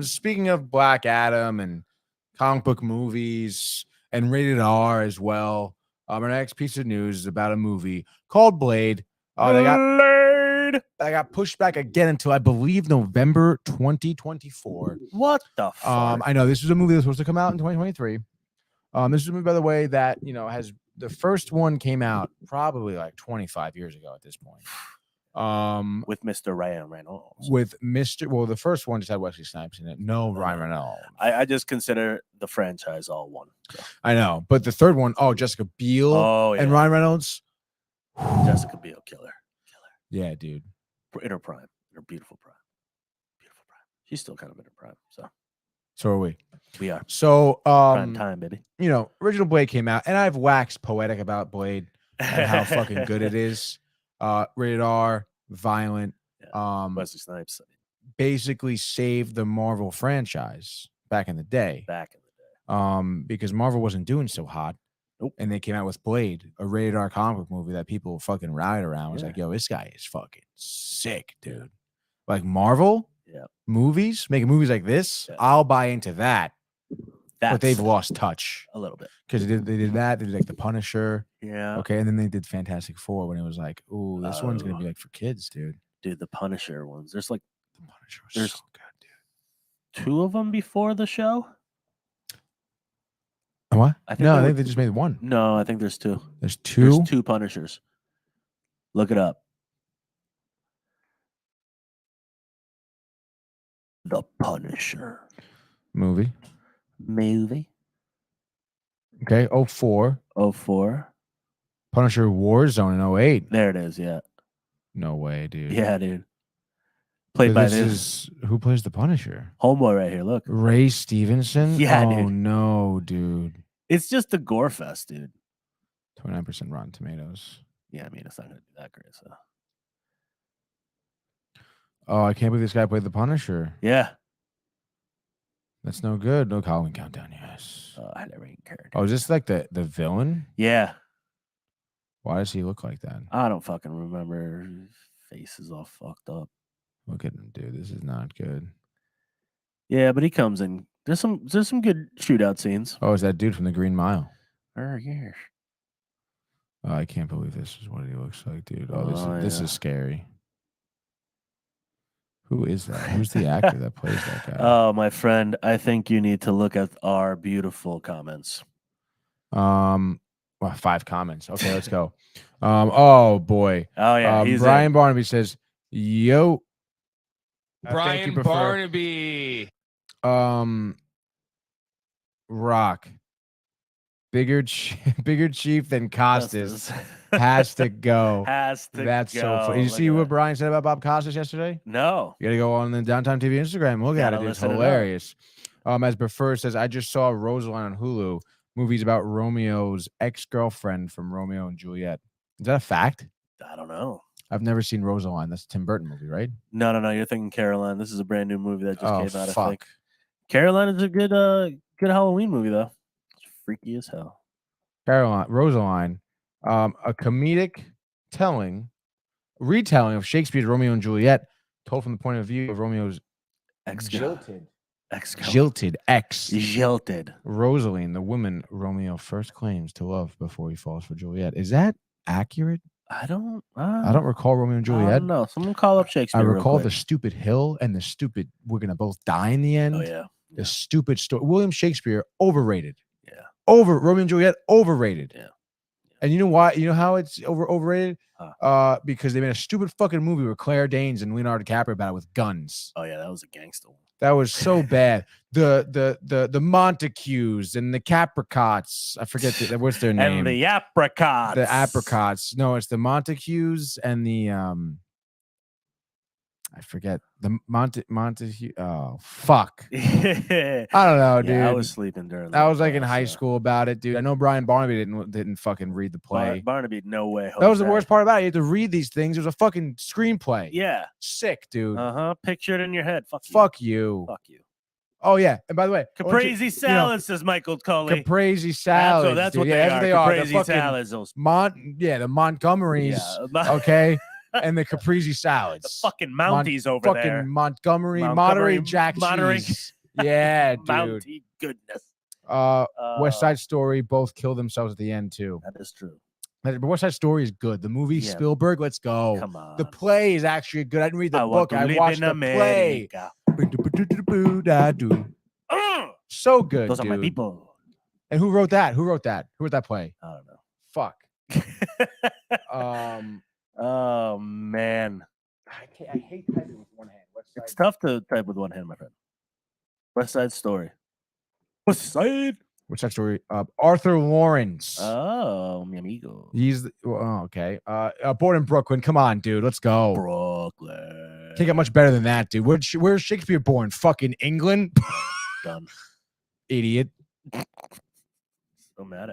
speaking of Black Adam and comic book movies and rated R as well, our next piece of news is about a movie called Blade. That got pushed back again until I believe November 2024. What the fuck? I know this was a movie that was supposed to come out in 2023. This is a movie, by the way, that has the first one came out probably like 25 years ago at this point. With Mr. Ryan Reynolds. With the first one just had Wesley Snipes in it. No Ryan Reynolds. I just consider the franchise all one. So. I know, but the third one, Jessica Biel Oh yeah. and Ryan Reynolds. Jessica Biel, killer. Yeah, dude. In her prime, in her beautiful prime. Beautiful prime. She's still kind of in her prime. So are we. We are. So Prime time, baby. Original Blade came out, and I've waxed poetic about Blade and how fucking good it is. Rated R, violent. Wesley Snipes. Basically saved the Marvel franchise back in the day. Because Marvel wasn't doing so hot. Nope. And they came out with Blade, a rated R comic book movie that people fucking rallied around. It was Yeah. like, yo, this guy is fucking sick, dude. Like Marvel movies, making movies like this, I'll buy into that. But they've lost touch a little bit. Because they did that. They did like The Punisher. Yeah. Okay. And then they did Fantastic Four when it was like, ooh, this one's going to be like for kids, dude. Dude, the Punisher ones. There's like The Punisher was there's so good, dude. 2 of them before the show. What? I think No, there I were- think they just made one. No, I think there's 2. There's 2. There's 2 Punishers. Look it up. The Punisher Movie. Okay, Okay. 04. 04. Punisher Warzone in 08. There it is. Yeah. No way, dude. Yeah, dude. Played So by this this is who plays the Punisher? homeboy right here. Look. Ray Stevenson. Yeah, Oh dude. no, dude. It's just a gore fest, dude. 29% Rotten Tomatoes. Yeah, I mean, it's not gonna be that great. So Oh, I can't believe this guy played the Punisher. yeah, That's no good. No Halloween Countdown. Yes. I never even cared. Oh, is this like the villain? Yeah, Why does he look like that? I don't fucking remember. His face is all fucked up. Look at him, dude. This is not good. Yeah, but he comes in. There's some good shootout scenes. Oh, is that dude from the Green Mile? Oh yeah. Oh, I can't believe this is what he looks like, dude. Oh, this yeah. is scary. Who is that? Who's the actor that plays that guy? Oh, my friend, I think you need to look at our beautiful comments. Well, 5 comments. Okay, let's go. Oh boy. Oh yeah, he's Brian Barnaby says, "Yo, Brian Barnaby. Rock, bigger chief than Costas has to go. Has to That's go. so funny. Did you see what Brian said about Bob Costas yesterday? No. You got to go on the Downtown TV Instagram and look at Gotta it. It's listen it up. hilarious. As Prefer says, I just saw Rosaline on Hulu. Movies about Romeo's ex-girlfriend from Romeo and Juliet. Is that a fact? I don't know. I've never seen Rosaline. That's a Tim Burton movie, right? No. You're thinking Caroline. This is a brand new movie that just came out. Fuck. I think Caroline is a good Halloween movie though. It's freaky as hell. Rosaline, a comedic retelling of Shakespeare's Romeo and Juliet, told from the point of view of Romeo's jilted ex, Rosaline, the woman Romeo first claims to love before he falls for Juliet. Is that accurate? I don't recall Romeo and I Juliet. don't know. Someone call up Shakespeare. I recall real the quick. stupid hill and the stupid we're gonna both die in the end. Oh yeah. The stupid story. William Shakespeare overrated. Yeah. Romeo and Juliet overrated. Yeah. And you know why? You know how it's overrated? Because they made a stupid fucking movie with Claire Danes and Leonardo DiCaprio about it with guns. Oh yeah, that was a gangster one. That was so bad. The Montagues and the Capricots. I forget what's their name. And the apricots. The apricots. No, it's the Montagues and the I forget the Montague. Oh fuck! I don't know, dude. I was sleeping during. I was like in high school about it, dude. I know Brian Barnaby didn't fucking read the play. Barnaby, no way. That was the worst part about it. You had to read these things. It was a fucking screenplay. Yeah. Sick, dude. Picture it in your head. Fuck you. Fuck you. Oh yeah, and by the way, caprese salads, says Michael Coley. Caprese salads. That's dude. what Yeah, they are. Caprese salads. Those the Montgomerys. Yeah. Okay. And the caprese salads. The fucking Mounties over there. Fucking Monterey Jack cheese. Yeah, dude. Mountie goodness. West Side Story both kill themselves at the end too. That is true. But West Side Story is good. The movie Spielberg, let's go. Come on. The play is actually good. I didn't read the book. I watched the play. So good. Those are my dude. people. And who wrote that? Who wrote that play? I don't know. Fuck. Oh man, I hate typing with one hand. It's tough to type with one hand, my friend. West Side Story. West Side Story. Arthur Lawrence. Oh, mi amigo. He's okay. Born in Brooklyn. Come on, dude. Let's go. Brooklyn. Can't get much better than that, dude. Where's Shakespeare born? Fucking England. Done. Idiot. So mad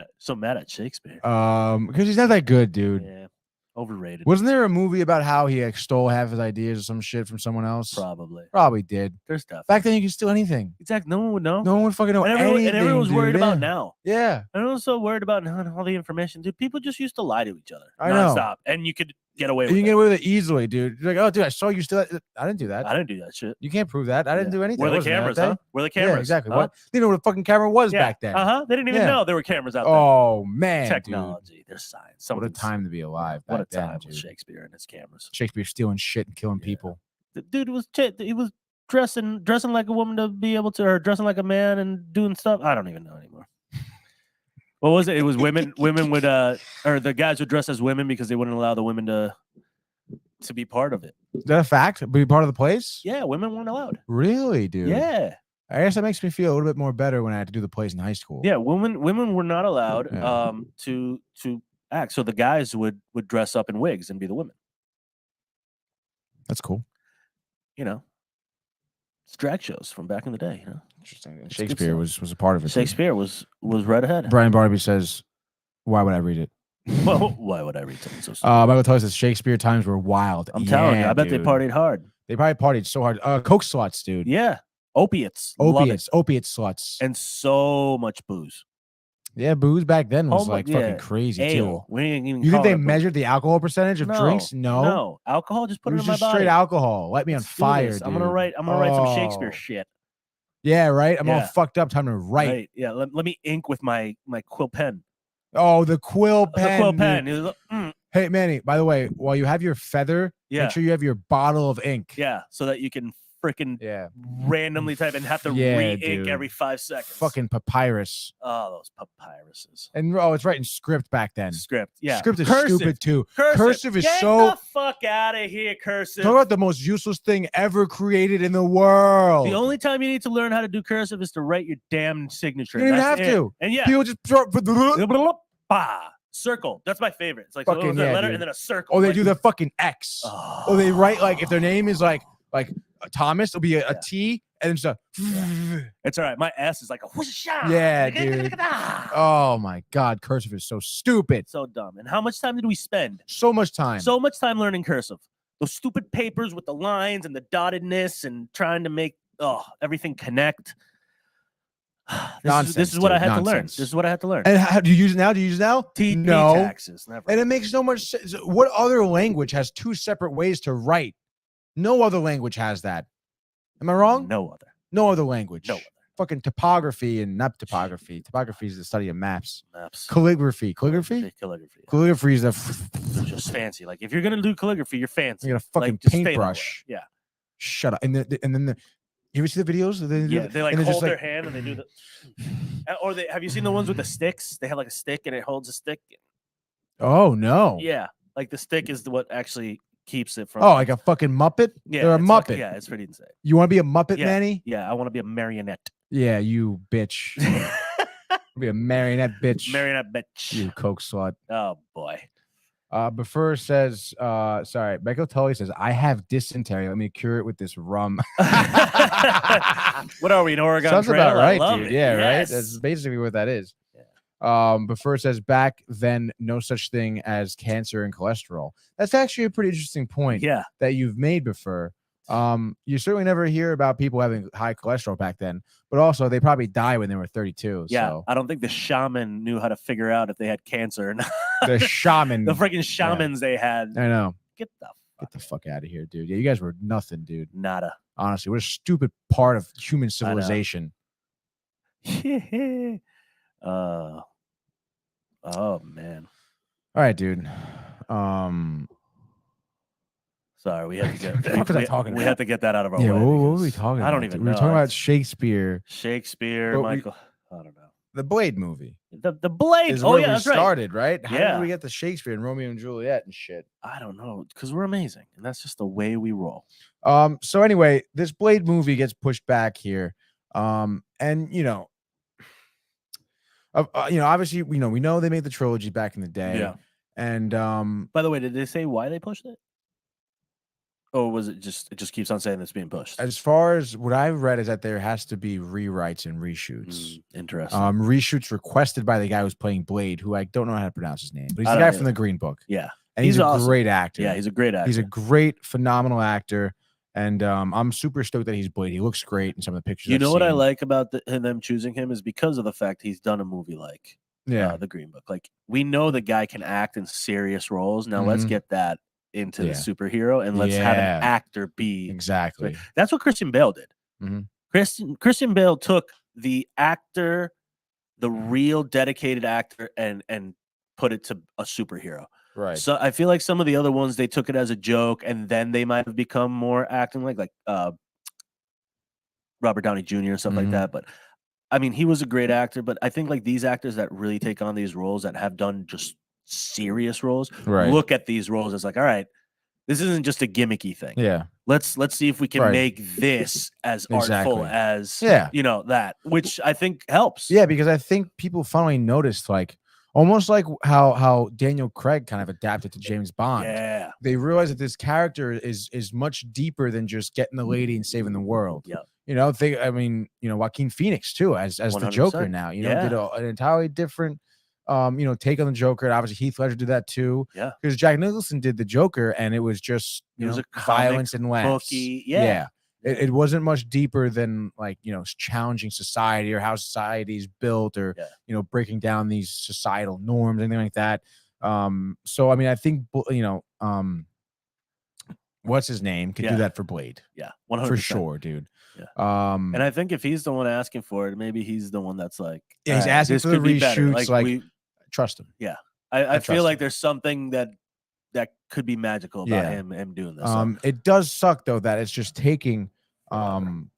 at Shakespeare. Because he's not that good, dude. Yeah. Overrated. Wasn't there a movie about how he stole half his ideas or some shit from someone else? Probably did. There's stuff. Back then, you could steal anything. Exactly. No one would know. No one would fucking know anything. And everyone's dude. worried about now. Yeah. Everyone's so worried about now all the information. Dude, people just used to lie to each other. I know. Nonstop. And you could get away with it. You can get away with it easily, dude. You're like, oh, dude, I saw you steal it. I didn't do that. I didn't do that shit. You can't prove that. I didn't do anything. Where the cameras, huh? Where the cameras? Yeah, exactly. Huh? What? They didn't know what a fucking camera was back then. They didn't even know there were cameras out there. Oh, man. Technology. There's science. What a time to be alive. What a then, time dude. with Shakespeare and his cameras. Shakespeare stealing shit and killing people. The dude was dressing like a woman to be able to, or dressing like a man and doing stuff. I don't even know anymore. What was it? It was women would or the guys would dress as women because they wouldn't allow the women to be part of it. Is that a fact? Be part of the place? Yeah, women weren't allowed. Really, dude? Yeah. I guess that makes me feel a little bit more better when I had to do the plays in high school. Yeah, women were not allowed to act. So the guys would dress up in wigs and be the women. That's cool. You know. It's drag shows from back in the day. You know? Interesting. It's good Shakespeare stuff. was a part of it. too. Shakespeare was right ahead. Brian Barnaby says, "Why would I read it?" Well, why would I read something so stupid? Michael Tully says Shakespeare times were wild. I'm telling you, I bet dude. they partied hard. They probably partied so hard. Coke sluts, dude. Yeah, opiate sluts, and so much booze. Yeah, booze back then was Fucking crazy ale. too. We didn't even You think call they it booze. measured the alcohol percentage of drinks? No, alcohol. Just put it it was in my just body. straight alcohol. Light me on Let's do fire, this. dude. I'm gonna write some Shakespeare Oh. shit. Yeah, right. I'm all Yeah. fucked up. Time to write. Right. Yeah. Let me ink with my quill pen. Oh, the quill pen. The quill dude. pen. He's like, Hey, Manny. By the way, while you have your feather, Yeah. make sure you have your bottle of ink. Yeah, so that you can freaking Yeah. randomly type and have to Yeah, re-ink dude. every 5 seconds. Fucking papyrus. Oh, those papyruses. And it's writing script back then. Script. Yeah. Script is Cursive. stupid too. Cursive. Cursive is Get so. the fuck out of here, cursive. Talk about the most useless thing ever created in the world. The only time you need to learn how to do cursive is to write your damn signature. You don't even That's have it. to. And yeah, People just throw. bah, circle. That's my favorite. It's like Fucking the yeah, letter dude. and then a circle. Oh, they like, do the fucking X. Oh. Or they write like if their name is like Thomas, it'll be a T and then just a. It's all right. My S is like a whoosh. Yeah, dude. Oh my God, cursive is so stupid. So dumb. And how much time did we spend? So much time. So much time learning cursive. Those stupid papers with the lines and the dottedness and trying to make everything connect. This is what I had to learn. This is what I had to learn. And how do you use it now? Do you use it now? No. Taxes, never. And it makes so much sense. What other language has two separate ways to write? No other language has that. Am I wrong? No other. No other language. No other. Fucking topography and not topography. Topography is the study of maps. Maps. Calligraphy. Calligraphy. Calligraphy is They're just fancy. Like if you're gonna do calligraphy, you're fancy. You got a fucking like, just stay that way. paintbrush. Yeah. Shut up. And then you ever see the videos? They like and they're hold just their hand and they do the. Or have you seen the ones with the sticks? They have like a stick and it holds a stick. Oh no. Yeah, like the stick is what actually keeps it from. Oh, like a fucking Muppet? Yeah, They're a it's Muppet. Like, yeah, it's pretty insane. You want to be a Muppet, Yeah. Manny? Yeah, I want to be a marionette. Yeah, you bitch. Be a marionette bitch. Marionette bitch. You coke slut. Oh boy. Before says, sorry, Michael Tully says, I have dysentery. Let me cure it with this rum. What are we in Oregon Sounds Trail? about right, I love dude. it. Yeah, right. Yes. That's basically what that is. Before says, back then, no such thing as cancer and cholesterol. That's actually a pretty interesting point. Yeah. That you've made before. You certainly never hear about people having high cholesterol back then, but also they probably die when they were 32. Yeah, So. I don't think the shaman knew how to figure out if they had cancer or not. The shaman. The freaking shamans they had. I know. Get the fuck out of here, dude. Yeah, you guys were nothing, dude. Nada. Honestly, what a stupid part of human civilization. Oh man. All right, dude. Sorry, we had to get. What was I talking we about? had to get that out of our Yeah, way. what were we talking about? I don't even know. We were talking about Shakespeare. Shakespeare, But Michael. I don't know. The Blade movie. The Blade. Is Oh where yeah, we that's right. started, right? How Yeah. did we get to Shakespeare and Romeo and Juliet and shit? I don't know, because we're amazing, and that's just the way we roll. So anyway, this Blade movie gets pushed back here. And obviously, we know they made the trilogy back in the day. Yeah. And By the way, did they say why they pushed it? Or was it just keeps on saying it's being pushed? as far as what I've read is that there has to be rewrites and reshoots. Interesting. Reshoots requested by the guy who's playing Blade, who I don't know how to pronounce his name, but he's I the don't guy from either. the Green Book. Yeah. And he's a awesome. great actor. Yeah, he's a great actor. He's a great, phenomenal actor. And I'm super stoked that he's Blade. He looks great in some of the pictures. You I've know what I seen. like about them choosing him is because of the fact he's done a movie like The Green Book. Like, we know the guy can act in serious roles. Now let's Mhm. get that into the Yeah. superhero and let's have an actor be exactly. That's what Christian Bale did. Mhm. Christian Bale took the actor, the real dedicated actor, and put it to a superhero. Right. So I feel like some of the other ones, they took it as a joke, and then they might have become more acting like Robert Downey Jr. and stuff like Mhm. that. But I mean, he was a great actor. But I think like these actors that really take on these roles that have done just serious roles, Right. look at these roles as like, all right, this isn't just a gimmicky thing. Yeah. Let's see if we can Right. make this as artful Exactly. as that, which I think helps. Yeah, because I think people finally noticed, like, almost like how Daniel Craig kind of adapted to James Bond. Yeah. They realized that this character is much deeper than just getting the lady and saving the world. Yeah. I mean, Joaquin Phoenix too, as the Joker 100%. now, Yeah. did an entirely different, take on the Joker. And obviously Heath Ledger did that too. Yeah. Because Jack Nicholson did the Joker, and it was just, It was a violence comic and laughs. booky. Yeah. It wasn't much deeper than like, challenging society or how society is built, or, breaking down these societal norms, anything like that. So, I mean, I think, what's his name could do that for Blade. Yeah. 100%. For sure, dude. Yeah. And I think if he's the one asking for it, maybe he's the one that's like, yeah, he's asking this for the could be better. reshoots. Like, we trust him. Yeah. I feel trust like him. there's something that could be magical about him doing this. So. It does suck though that it's just taking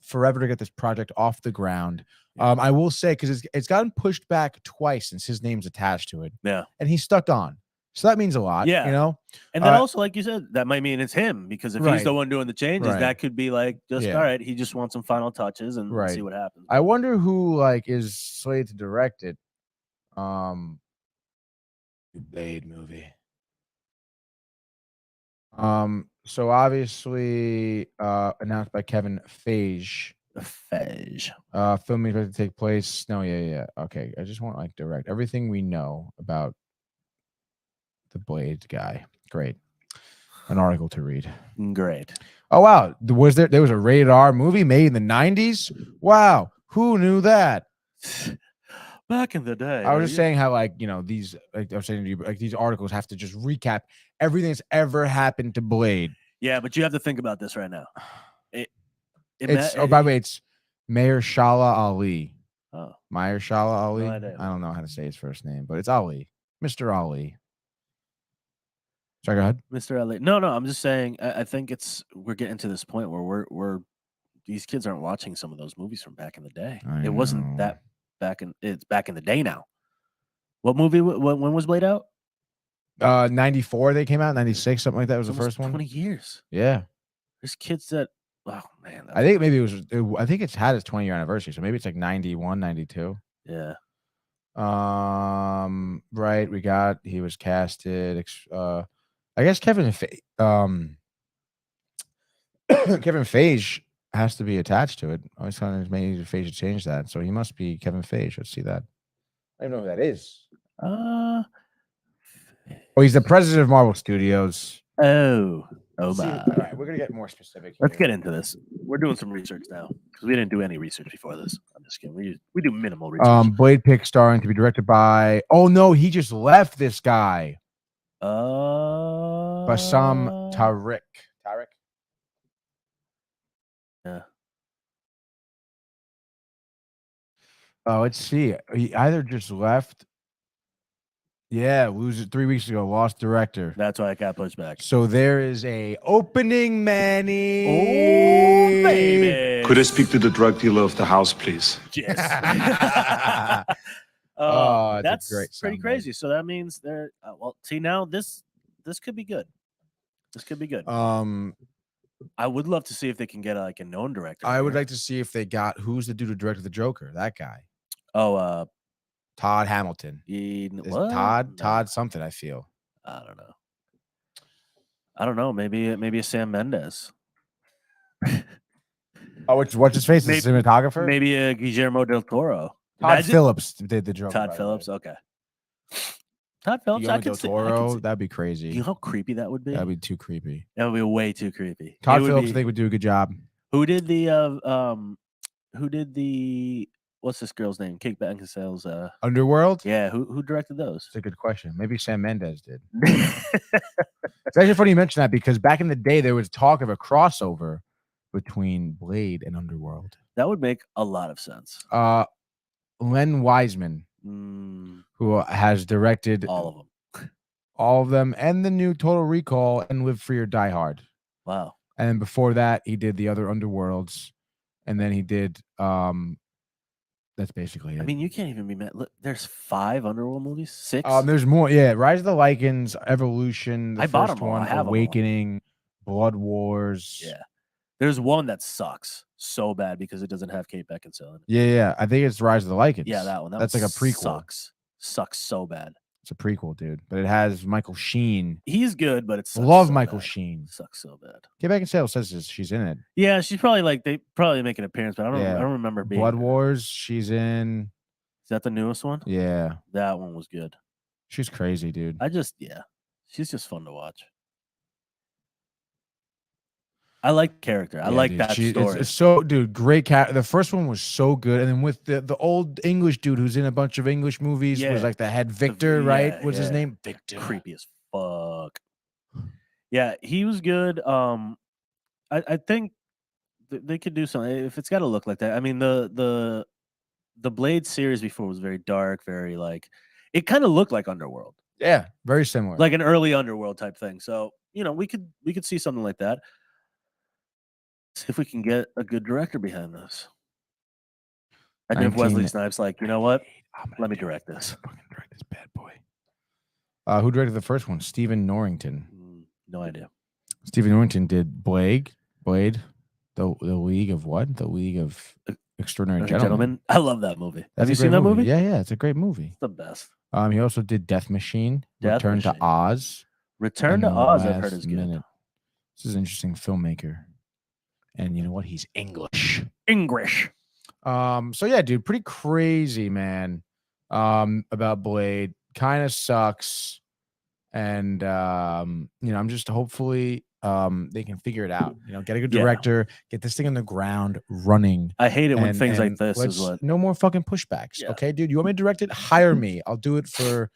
forever to get this project off the ground. I will say, because it's gotten pushed back twice since his name's attached to it. Yeah. And he's stuck on. So that means a lot. Yeah. And then also, like you said, that might mean it's him, because if he's the one doing the changes, that could be like just all right, he just wants some final touches and see what happens. I wonder who like is slated to direct it. Blade movie. So obviously announced by Kevin Feige. Filming is about to take place. No, yeah. Okay. I just want like direct everything we know about the Blade guy. Great. An article to read. Great. Oh wow. There was a rated R movie made in the 90s? Wow. Who knew that? Back in the day. I was just saying how these I was saying to you, like these articles have to just recap everything that's ever happened to Blade. Yeah, but you have to think about this right now. By the way, it's Mahershala Ali. Oh. Mahershala Ali. No idea. I don't know how to say his first name, but it's Ali. Mr. Ali. Sorry, go ahead. Mr. Ali. No, I'm just saying I think we're getting to this point where we're these kids aren't watching some of those movies from back in the day. It wasn't that it's back in the day now. What movie when was Blade out? 94 they came out, 96, something like that was the first one. 20 years. Yeah. There's kids that man. I think maybe I think it's had its 20-year anniversary, so maybe it's like 91, 92. Yeah. Right, he was casted I guess Kevin Feige has to be attached to it. I was kind of maybe Feige to change that, so he must be Kevin Feige. Let's see that. I don't know who that is. Oh, he's the president of Marvel Studios. Oh my! All right, we're gonna get more specific. Let's get into this. We're doing some research now because we didn't do any research before this. I'm just kidding. We do minimal research. Blade pick starring to be directed by. Oh no, he just left. This guy. Bassam Tariq. Yeah. Let's see. He either just left. Yeah, lose it 3 weeks ago. Lost director. That's why it got pushed back. So there is a opening, Manny. Oh, baby. Could I speak to the drug dealer of the house, please? Yes. That's great. Pretty crazy. So that means they're see now this could be good. This could be good. I would love to see if they can get a known director. I would like to see if they got who's the dude who directed the Joker. That guy. Oh, Todd Hamilton. Todd something. I feel. I don't know. Maybe a Sam Mendes. Oh, what's his face? The cinematographer. Maybe a Guillermo del Toro. Todd Phillips did the Joker. Todd Phillips. Okay. Todd Phillips. I could see. That'd be crazy. You know how creepy that would be? That'd be too creepy. That would be way too creepy. Todd Phillips, I think, would do a good job. Who did the what's this girl's name? Kate Beckinsale's Underworld? Yeah, who directed those? That's a good question. Maybe Sam Mendes did. It's actually funny you mention that because back in the day there was talk of a crossover between Blade and Underworld. That would make a lot of sense. Len Wiseman, who has directed all of them, and the new Total Recall and Live Free or Die Hard. Wow. And then before that, he did the other Underworlds, and then he did. That's basically it. I mean, you can't even be mad. Look, there's 5 Underworld movies. 6. There's more. Yeah, Rise of the Lycans, Evolution, the bought first them all. one, I have Awakening, Blood Wars. Yeah. There's one that sucks so bad because it doesn't have Kate Beckinsale in it. Yeah. I think it's Rise of the Lycans. Yeah, that one. That's like a prequel. Sucks so bad. It's a prequel, dude. But it has Michael Sheen. He's good, but it's Love Michael Sheen. Sucks so bad. Get Back and Sale says she's in it. Yeah, she's probably like they probably make an appearance, but I don't Yeah. remember being Blood Wars. She's in. Is that the newest one? Yeah, That one was good. she's crazy, dude. She's just fun to watch. I like character. I like dude, that story. It's so, dude, great cat. The first one was so good, and then with the old English dude who's in a bunch of English movies was like the head Victor, right? What's his name? Victor. Creepy as fuck. Yeah, he was good. I think they could do something if it's got to look like that. I mean, the Blade series before was very dark, very like it kind of looked like Underworld. Yeah, very similar, like an early Underworld type thing. So we could see something like that. See if we can get a good director behind this. I if Wesley Snipes like, you know what? Let me direct this. Fucking direct this bad boy. Who directed the first one? Stephen Norrington. No idea. Stephen Norrington did Blade, the League of what? The League of Extraordinary Gentlemen. I love that movie. Have you seen that movie? Yeah, it's a great movie. It's the best. He also did Death Machine, Return to Oz. Return to Oz, I've heard is good. This is an interesting filmmaker. And you know what? He's English. So yeah, dude, pretty crazy, man. About Blade. Kind of sucks. And I'm just hopefully they can figure it out. Get a good director, get this thing on the ground running. I hate it when things like this is what no more fucking pushbacks. Yeah. Okay, dude. You want me to direct it? Hire me. I'll do it for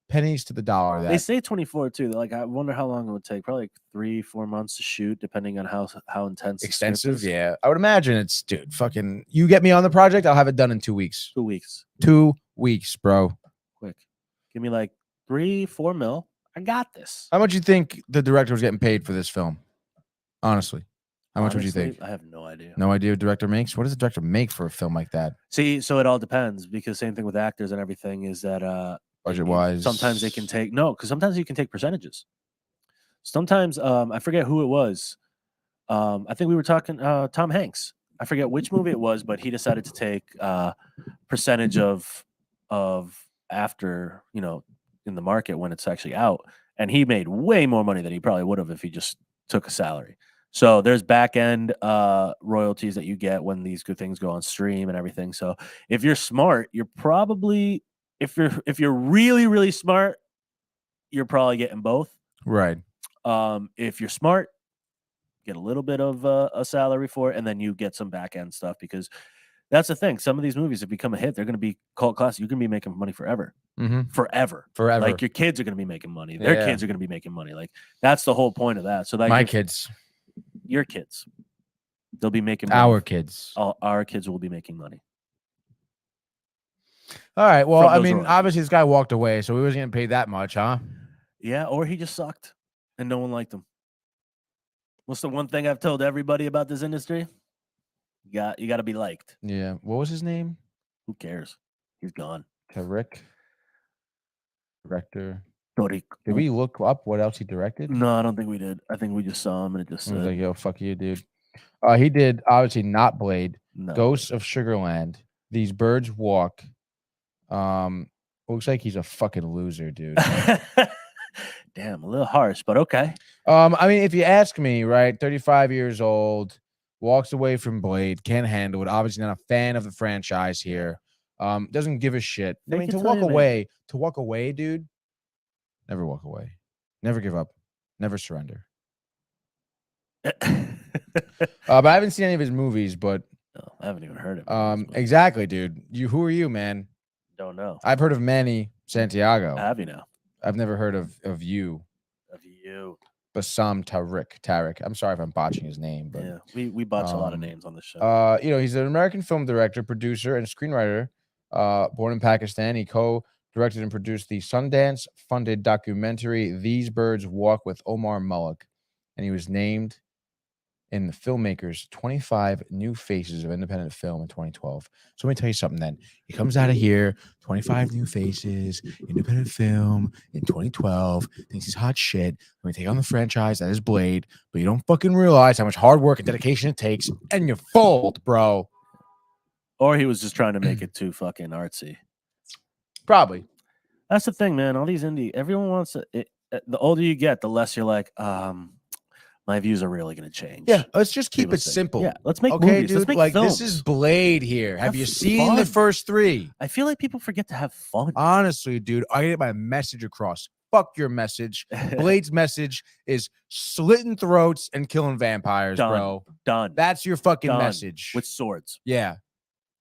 pennies to the dollar. They say 24 too. Like, I wonder how long it would take. Probably like 3-4 months to shoot, depending on how intense. Extensive, yeah. I would imagine it's, dude. Fucking, you get me on the project, I'll have it done in 2 weeks. 2 weeks. 2 weeks, bro. Quick. Give me like 3-4 mil. I got this. How much you think the director was getting paid for this film? Honestly, how much would you think? I have no idea. No idea what director makes? What does a director make for a film like that? See, so it all depends, because same thing with actors and everything is that budget-wise, sometimes they can take because sometimes you can take percentages. Sometimes I forget who it was. I think we were talking Tom Hanks. I forget which movie it was, but he decided to take percentage of after in the market when it's actually out, and he made way more money than he probably would have if he just took a salary. So there's back end royalties that you get when these good things go on stream and everything. So if you're smart, you're probably if you're really, really smart, you're probably getting both. Right. If you're smart, get a little bit of a salary for it, and then you get some back end stuff, because that's the thing. Some of these movies have become a hit. They're going to be cult classic. You're going to be making money forever. Mm-hmm. Forever. Like, your kids are going to be making money. Their kids are going to be making money. Like, that's the whole point of that. So like my kids, your kids, they'll be making money. Our kids. Our kids will be making money. All right. Well, I mean, obviously this guy walked away, so he wasn't getting paid that much, huh? Yeah, or he just sucked and no one liked him. What's the one thing I've told everybody about this industry? You got to be liked. Yeah. What was his name? Who cares? He's gone. Rick. Director. Did we look up what else he directed? No, I don't think we did. I think we just saw him and it just said, like, yo, fuck you, dude. He did, obviously, not Blade. No. Ghosts of Sugarland. These Birds Walk. Looks like he's a fucking loser, dude. Damn, a little harsh, but okay. I mean, if you ask me, right, 35 years old, walks away from Blade, can't handle it. Obviously not a fan of the franchise here. Doesn't give a shit. I mean, to walk away, dude, never walk away. Never give up. Never surrender. But I haven't seen any of his movies, but no, I haven't even heard of him. Exactly, dude. Who are you, man? Don't know. I've heard of Manny Santiago. Have you now? I've never heard of you. Bassam Tariq. I'm sorry if I'm botching his name, but yeah, we botch a lot of names on this show. He's an American film director, producer, and screenwriter. Born in Pakistan, he co-directed and produced the Sundance-funded documentary "These Birds Walk" with Omar Malik, and he was named in the filmmakers' 25 New Faces of Independent Film in 2012. So let me tell you something then. He comes out of here, 25 New Faces, Independent Film in 2012, thinks he's hot shit. Let me take on the franchise that is Blade, but you don't fucking realize how much hard work and dedication it takes, and you fold, bro. Or he was just trying to make it too fucking artsy. Probably. That's the thing, man. All these indie, everyone wants it. The older you get, the less you're like, my views are really going to change. Yeah, let's just keep People it say. simple. Yeah, let's make okay, movies. dude. Let's make like films. this is Blade here. Have you seen the fun. first 3? I feel like people forget to have fun. Honestly, dude, I get my message across. Fuck your message. Blade's message is slitting throats and killing vampires, Done. bro. Done. That's your fucking Done. message. With swords. Yeah.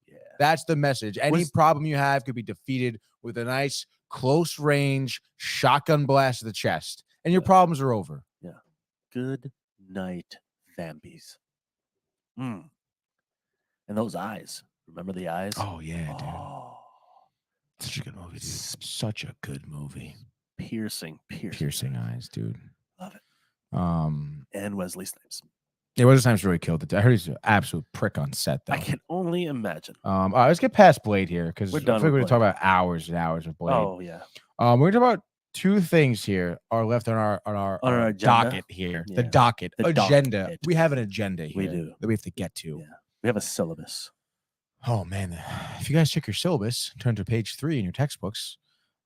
Yeah. That's the message. Any problem you have could be defeated with a nice close range shotgun blast to the chest, and your problems are over. Yeah. Good night, vampies. And those eyes. Remember the eyes? Oh yeah, dude. Such a good movie, dude. Such a good movie. Piercing eyes, dude. Love it. And Wesley Snipes. Yeah, Wesley Snipes really killed it. I heard he's an absolute prick on set, though. I can only imagine. All right, let's get past Blade here because I We're done think we're with gonna talk about hours and hours of Blade. Oh yeah. We're gonna talk about 2 things here are left on our agenda? docket here. Yeah. The docket The agenda. docket. We have an agenda here. We do. That we have to get to. Yeah. We have a syllabus. Oh man, if you guys check your syllabus, turn to page 3 in your textbooks.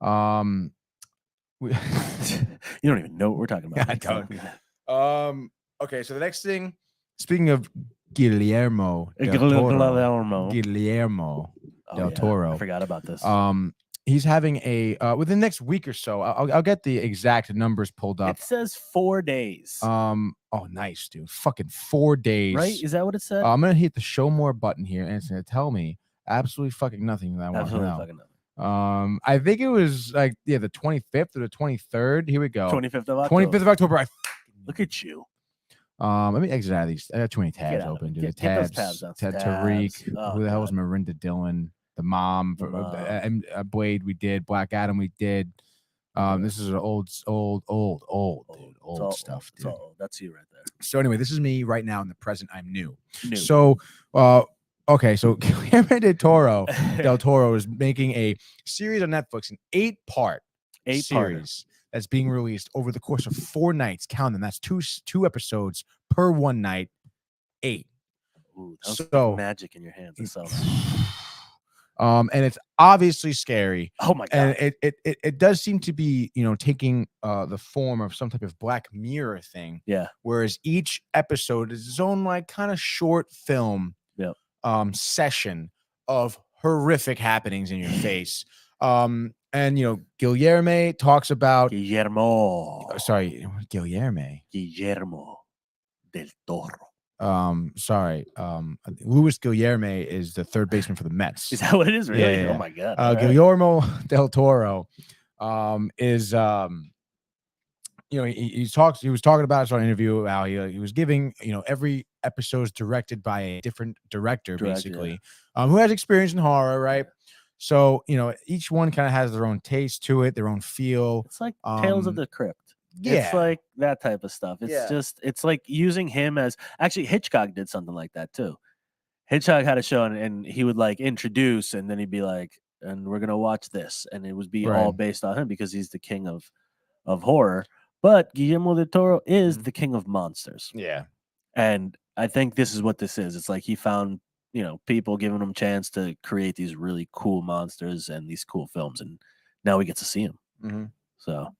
You don't even know what we're talking about. Yeah, I don't. Okay, so the next thing, speaking of Guillermo del Toro, Guillermo del Toro. I forgot about this. He's having a within the next week or so. I'll get the exact numbers pulled up. It says 4 days. Oh, nice, dude. Fucking 4 days. Right? Is that what it said? I'm gonna hit the show more button here, and it's gonna tell me absolutely fucking nothing that I want to know. Fucking nothing. I think it was like the 25th or the 23rd. Here we go. 25th of October. 25th of October. Look at you. Let me exit out of these. I got too many tabs open, dude. Get those tabs out. Tariq. Oh, who the hell was Miranda Dillon? The mom. Blade. We did. Black Adam. We did. This is an old stuff, dude. That's you right there. So anyway, this is me right now in the present. I'm new. New. So, okay. So Guillermo del Toro is making a series on Netflix, an 8-part series that's being released over the course of 4 nights. Count them. That's two episodes per one night. 8. Ooh, that was so magic in your hands. I saw that. And it's obviously scary. Oh my god! And it does seem to be, taking the form of some type of Black Mirror thing. Yeah. Whereas each episode is its own like kind of short film. Yep. Session of horrific happenings in your face. And Guillermo talks about Guillermo del Toro. Sorry. Luis Guillermo is the third baseman for the Mets. Is that what it is? Really? Yeah. Oh my god. Guillermo del Toro is he was talking about it on an interview how he was giving every episode is directed by a different director basically, who has experience in horror, right? So each one kind of has their own taste to it, their own feel. It's like Tales of the Crypt. Yeah. It's like that type of stuff. It's it's like using him as actually Hitchcock did something like that too. Hitchcock had a show and he would like introduce and then he'd be like, and we're gonna watch this, and it would be all based on him because he's the king of horror. But Guillermo del Toro is the king of monsters. Yeah. And I think this is what this is. It's like he found, people giving him a chance to create these really cool monsters and these cool films. And now we get to see them. Mm-hmm. So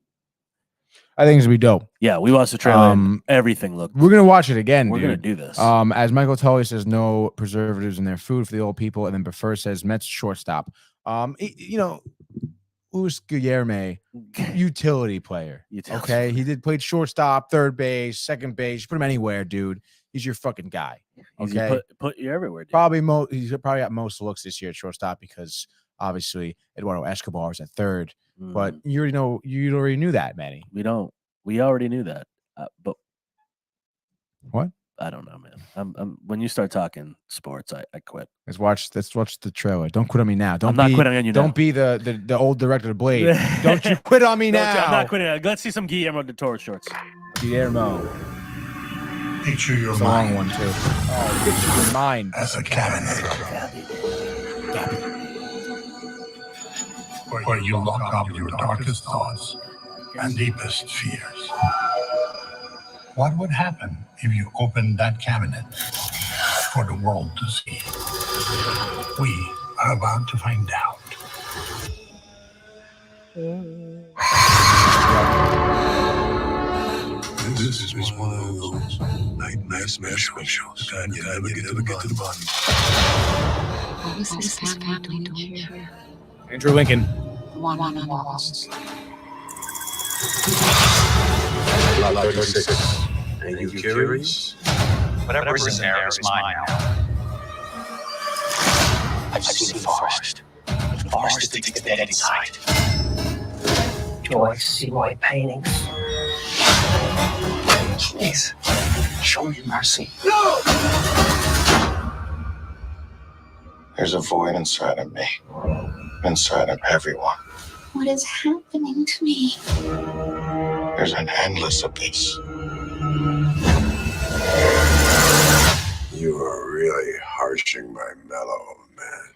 I think it's gonna be dope. Yeah, we watched the trailer. And everything looked. We're gonna watch it again. We're gonna do this. As Michael Tully says, no preservatives in their food for the old people, and then Prefer says Mets shortstop. Luis Guillermo, utility player. Okay, he played shortstop, third base, second base. You put him anywhere, dude. He's your fucking guy. Okay, put you everywhere. Dude. He's probably got most looks this year at shortstop because obviously Eduardo Escobar is at third. But you already knew that, Manny. We don't. We already knew that. But what? I don't know, man. I'm when you start talking sports, I quit. Let's watch the trailer. Don't quit on me now. I'm not quitting on you now. Don't be the old director of Blade. Don't you quit on me now. I'm not quitting. Let's see some Guillermo del Toro shorts. Guillermo. Picture your it's mind. A long one too. Oh, picture your mind as a cabinet. Where you lock up your darkest thoughts and deepest fears. What would happen if you opened that cabinet for the world to see? We are about to find out. This is one of those nightmare specials. The kind you never get to the bottom. What was this family doing here? Andrew Lincoln. One walls. Lot 36. Are you curious? Whatever's in there is mine now. I've seen the forest. The forest that takes the dead inside. Do I see white paintings? Please, show me mercy. No! There's a void inside of me. Inside of everyone. What is happening to me? There's an endless abyss. You are really harshing my mellow, man.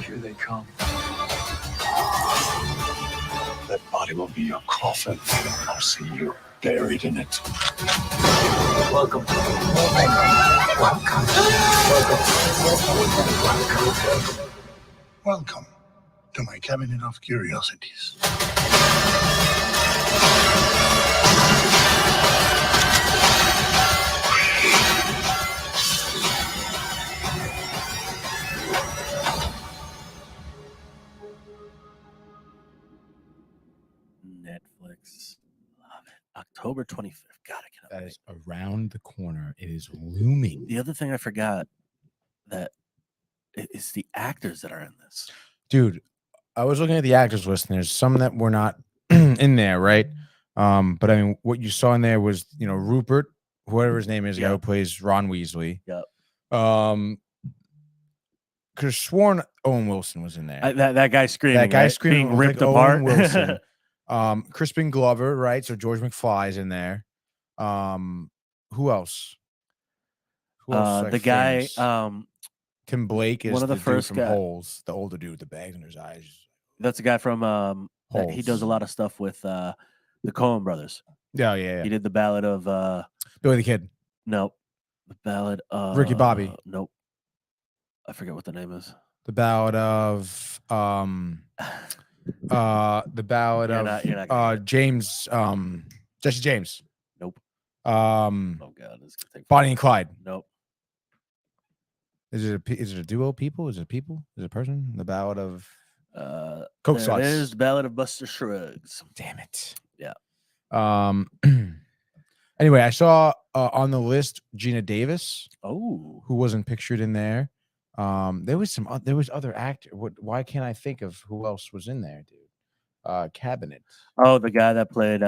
Here they come. That body will be your coffin. I'll see you buried in it. Welcome. Welcome to my cabinet of curiosities. Netflix. Love it. October 25th. God, I cannot That wait. is around the corner. It is looming. The other thing I forgot that is the actors that are in this. Dude, I was looking at the actors list, and there's some that were not in there, right? But I mean, what you saw in there was, Rupert, whoever his name is, the guy who plays Ron Weasley. Yep. Because sworn Owen Wilson was in there. That guy screaming. That guy right? screaming being was ripped like apart. Owen Wilson. Crispin Glover, right? So George McFly's in there. Who else? Like the guy, famous? Tim Blake is one of the dude first from guy- Holes, the older dude with the bags in his eyes. that's the guy from he Holes. does a lot of stuff with the Coen brothers. Yeah. He did the Ballad of Billy the Kid. nope. The Ballad of Ricky Bobby. Nope. I forget what the name is. The Ballad of You're not gonna James Jesse James. Nope. Oh God, this could take Bonnie and Clyde. Nope. Is it a duo people? Is it people? Is it a person? The Ballad of there Coke it Sauce. is, the Ballad of Buster Scruggs. Damn it. Yeah. Anyway, I saw on the list Gina Davis. Oh, who wasn't pictured in there. There was other actor. Why can't I think of who else was in there, dude? Cabinet. Oh, the guy that played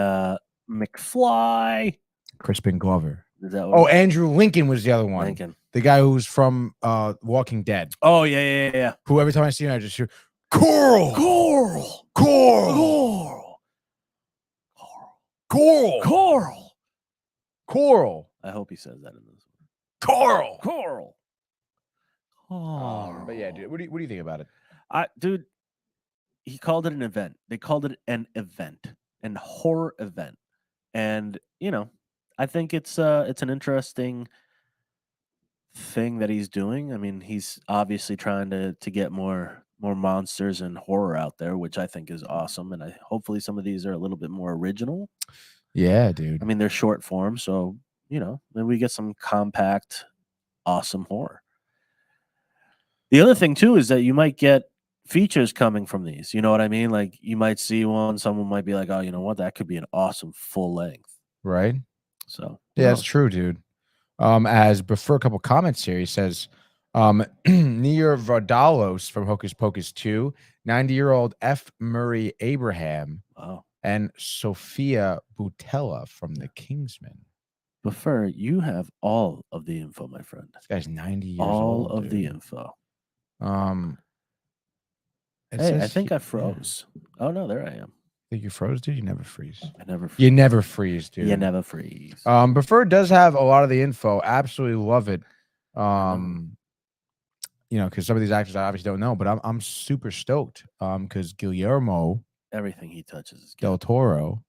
McFly. Crispin Glover. Is that what Andrew Lincoln was the other one. Lincoln. The guy who's from Walking Dead. Oh, yeah. Who every time I see him, I just hear Coral. I hope he says that in this one. Coral. But yeah, dude, what do you think about it? Dude, he called it an event. They called it an horror event. And, I think it's an interesting thing that he's doing. I mean, he's obviously trying to get more monsters and horror out there, which I think is awesome. And hopefully some of these are a little bit more original. Yeah, dude. I mean, they're short form, so maybe we get some compact, awesome horror. The other thing too is that you might get features coming from these. You know what I mean? Like you might see one, someone might be like, "Oh, you know what? That could be an awesome full length." Right? So yeah, that's true, dude. As before, a couple comments here. He says, Nia Vardalos from Hocus Pocus 2, 90-year-old F. Murray Abraham, and Sophia Boutella from The Kingsman. Buffer, you have all of the info, my friend. This guy's 90 years all old. of dude. the info. Hey, I think I froze. Yeah. Oh no, there I am. Think you froze, dude? You never freeze. I never freeze. You never freeze, dude. You never freeze. Preferred does have a lot of the info. Absolutely love it. Because some of these actors I obviously don't know, but I'm super stoked. Because Guillermo everything he touches is del Toro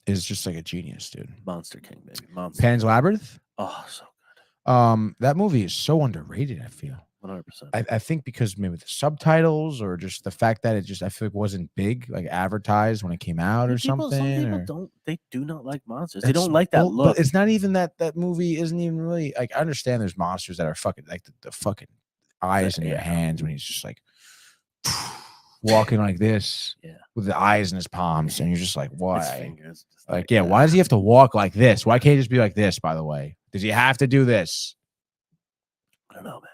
is just like a genius, dude. Monster King, baby. Monster. Pan's Labyrinth. Oh, so That movie is so underrated. I feel 100%. I think because maybe the subtitles or just the fact that it just I feel like wasn't big like advertised when it came out or Some something. people do not like monsters. They don't like that But look. it's not even that movie isn't even really like I understand there's monsters that are fucking like the fucking eyes in your hands when he's just like walking like this with the eyes in his palms and you're just like why? His fingers, just like yeah, why does he have to walk like this? Why can't he just be like this? By the way, does he have to do this? I don't know, man.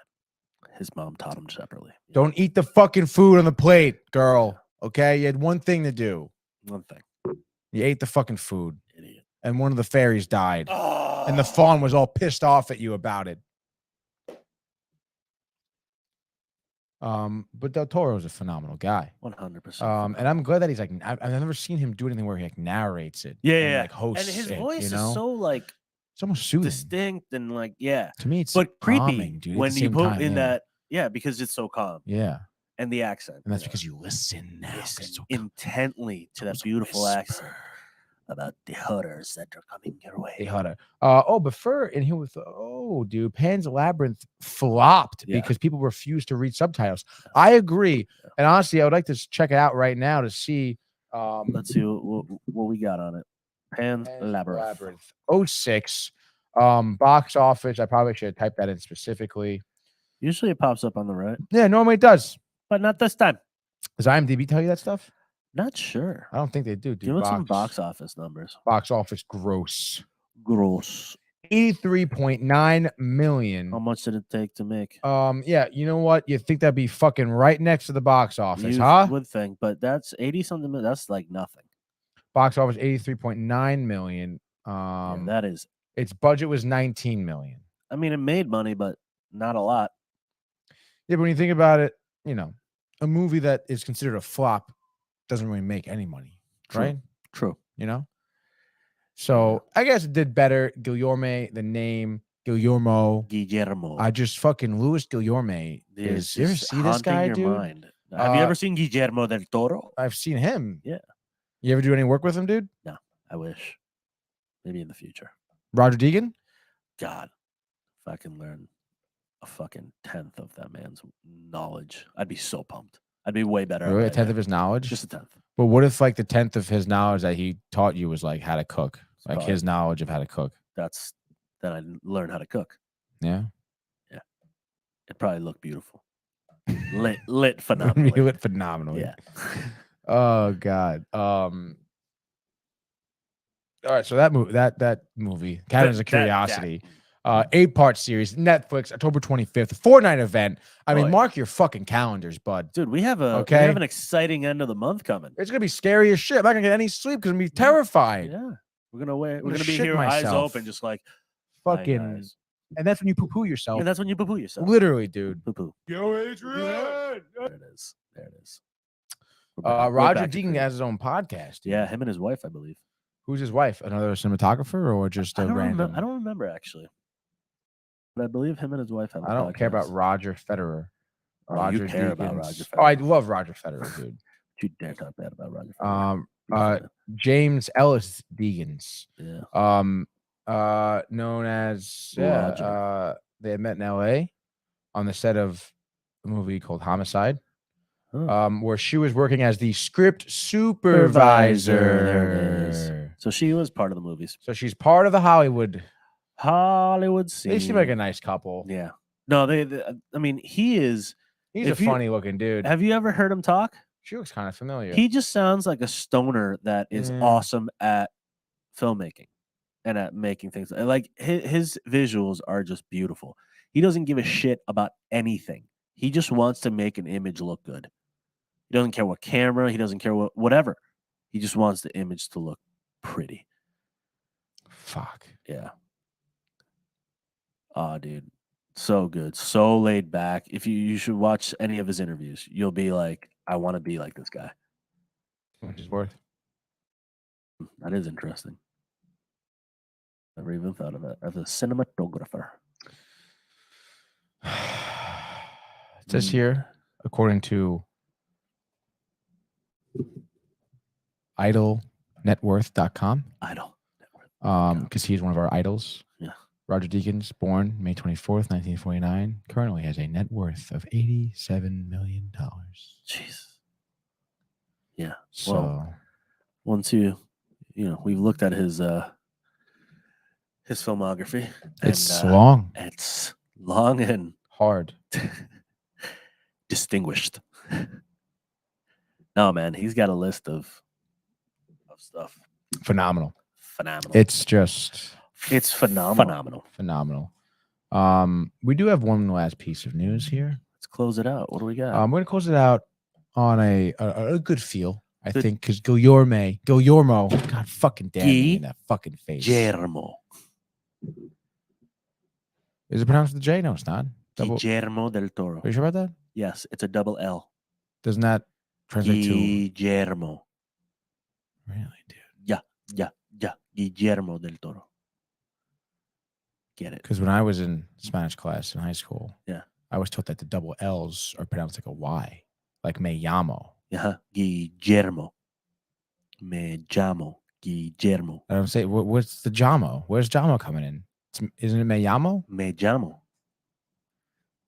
His mom taught him separately. Don't eat the fucking food on the plate, girl. Okay, you had one thing to do. One thing. You ate the fucking food. Idiot. And one of the fairies died. Oh. And the fawn was all pissed off at you about it. But Del Toro is a phenomenal guy. 100%. And I'm glad that he's like I've never seen him do anything where he like narrates it. And, like hosts and his it, voice you know? is so like it's almost soothing. distinct and like to me it's but creepy calming, dude, when you put time, in that because it's so calm. Yeah. And the accent. And that's because you listen now. Listen so intently to that beautiful accent about the horrors that are coming your way. The horror. And he was dude, Pan's Labyrinth flopped because people refused to read subtitles. I agree. And honestly, I would like to check it out right now to see let's see what we got on it. Pan's Labyrinth. 06. Box office. I probably should have typed that in specifically. Usually it pops up on the right. Yeah, normally it does. But not this time. Does IMDb tell you that stuff? Not sure. I don't think they do. Give us some box office numbers. Box office gross. 83.9 million. How much did it take to make? Yeah, you know what? You think that'd be fucking right next to the box office, You huh? would think, but that's 80 something. That's like nothing. Box office 83.9 million. That is. Its budget was 19 million. I mean, it made money, but not a lot. Yeah, but when you think about it, you know, a movie that is considered a flop doesn't really make any money, right? True. You know? So I guess it did better. Guillermo, the name, Guillermo. I just fucking Louis Guillermo is. You ever see this guy, dude? Mind. Have you ever seen Guillermo del Toro? I've seen him. Yeah. You ever do any work with him, dude? No, I wish. Maybe in the future. Roger Deegan? God, if I can learn a fucking 10th of that man's knowledge, I'd be so pumped. I'd be way better. Really? A 10th of his knowledge? Just a 10th. But what if like the 10th of his knowledge that he taught you was like how to cook? Like his knowledge of how to cook. Then I'd learn how to cook. Yeah. Yeah. It'd probably look beautiful. Lit phenomenally. Lit phenomenally. Yeah. Oh God. All right, so that movie, Cabin is a Curiosity, 8-part series, Netflix, October 25th, 4-night event. I mean, mark your fucking calendars, bud. Dude, we have an exciting end of the month coming. It's gonna be scary as shit. I'm not gonna get any sleep because I'm gonna be terrified. Yeah, we're gonna be here, eyes open, just like fucking. And that's when you poo-poo yourself. And that's when you poo-poo yourself. Literally, dude. Poo-poo. Yo, Adrian. There it is. There it is. Roger Deegan has his own podcast. Dude. Yeah, him and his wife, I believe. Who's his wife? Another cinematographer or just a random? I don't remember actually. But I believe him and his wife have a podcast. I don't care about Roger Federer. You care about Roger Federer. Oh, I love Roger Federer, dude. You dare talk bad about Roger Federer. James Ellis Deegans. Yeah. Known as they met in LA on the set of a movie called Homicide. Where she was working as the script supervisor. There it is. So she was part of the movies. So she's part of the Hollywood scene. They seem like a nice couple. Yeah. No, I mean, he's a funny looking dude. Have you ever heard him talk? She looks kind of familiar. He just sounds like a stoner that is awesome at filmmaking and at making things. Like his visuals are just beautiful. He doesn't give a shit about anything. He just wants to make an image look good. He doesn't care what camera. He doesn't care whatever. He just wants the image to look pretty. Fuck. Yeah. Oh, dude. So good. So laid back. If you should watch any of his interviews, you'll be like, I want to be like this guy. Which is worth. That is interesting. Never even thought of that as a cinematographer. It says here, according to Idol networth.com. Idol. Because he's one of our idols. Yeah. Roger Deakins, born May 24th, 1949, currently has a net worth of $87 million. Jeez. Yeah. So Well, once we've looked at his filmography. It's long. It's long and hard. Distinguished. No, man, he's got a list of stuff. Phenomenal. Phenomenal. It's phenomenal. Phenomenal. We do have one last piece of news here. Let's close it out. What do we got? We're going to close it out on a good feel, I think, because Guillermo, God fucking damn me in that fucking face. Guillermo. Is it pronounced with a J? No, it's not. Guillermo del Toro. Are you sure about that? Yes, it's a double L. Doesn't that translate to Guillermo? Really, dude? Yeah. Guillermo del Toro. Get it? Because when I was in Spanish class in high school, yeah, I was taught that the double L's are pronounced like a Y, like me llamo. Yeah, Guillermo. Me llamo Guillermo. I don't say what's the llamo? Where's llamo coming in? Isn't it me llamo? Me llamo.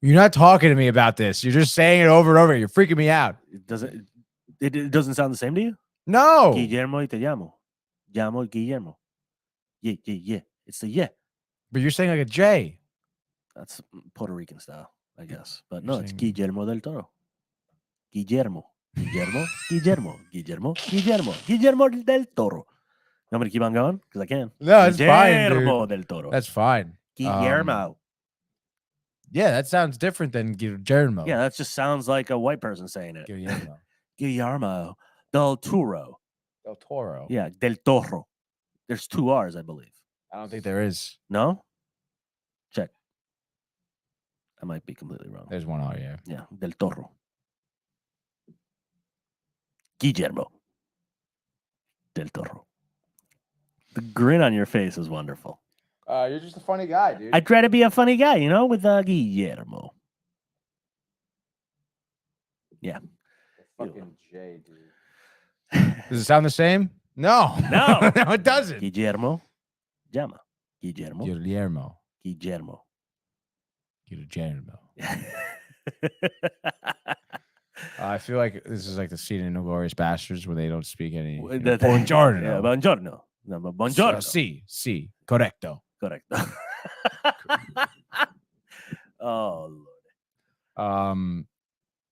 You're not talking to me about this. You're just saying it over and over. You're freaking me out. It doesn't sound the same to you? No. Guillermo y te llamo. Llamo Guillermo. Yeah. It's the yeah. But you're saying like a J. That's Puerto Rican style, I guess. But no, it's Guillermo del Toro. Guillermo del Toro. You want me to keep on going? Because I can. No, it's fine, Guillermo dude. del Toro. That's fine. Guillermo. Yeah, that sounds different than Guillermo. Yeah, that just sounds like a white person saying it. Guillermo del Toro. Del Toro. Yeah, del Toro. There's 2 R's, I believe. I don't think there is. No? Check. I might be completely wrong. There's 1 R, yeah. Yeah, del Toro. Guillermo del Toro. The grin on your face is wonderful. You're just a funny guy, dude. I try to be a funny guy, with Guillermo. Yeah. Fucking J, dude. Does it sound the same? No. No. No, it doesn't. Guillermo. Llama. Guillermo. Guillermo. Guillermo. Guillermo. I feel like this is like the scene in Inglourious Bastards where they don't speak any. Buongiorno. Yeah, buongiorno. No, but buongiorno. Si. Correcto. Correcto. Oh, Lord.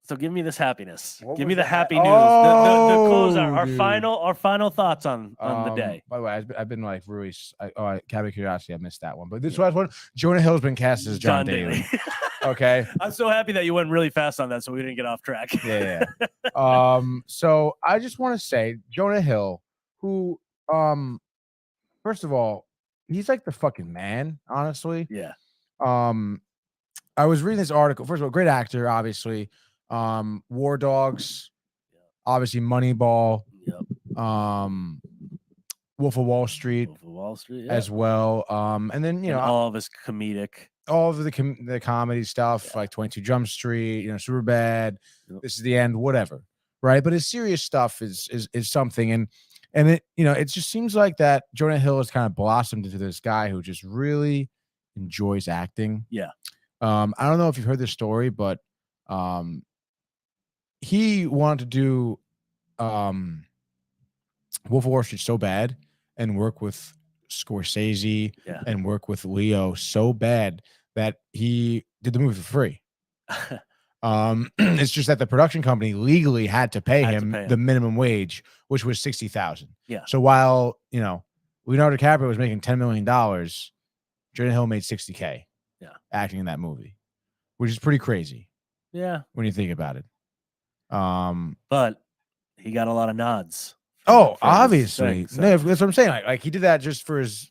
So give me this happiness. Give me the happy news. The closeout. Our final thoughts on the day. By the way, I've been like really. Out of curiosity, I missed that one. But this last one, Jonah Hill's been cast as John Daly. Okay. I'm so happy that you went really fast on that, so we didn't get off track. Yeah. So I just want to say Jonah Hill, who, first of all, he's like the fucking man. Honestly. Yeah. I was reading this article. First of all, great actor, obviously. War Dogs, obviously Moneyball, Wolf of Wall Street, as well. And then all of his comedic, all of the comedy stuff, like 22 Jump Street, Super Bad, This Is the End, whatever, right? But his serious stuff is something, and it it just seems like that Jonah Hill has kind of blossomed into this guy who just really enjoys acting. Yeah. I don't know if you've heard this story, but he wanted to do Wolf of Wall Street so bad and work with Scorsese and work with Leo so bad that he did the movie for free. It's just that the production company legally had to pay him the minimum wage, which was $60,000. Yeah. So while Leonardo DiCaprio was making $10 million, Jonah Hill made $60K. Yeah, acting in that movie, which is pretty crazy. Yeah, when you think about it. But he got a lot of nods. Obviously, no, that's what I'm saying. Like he did that just for his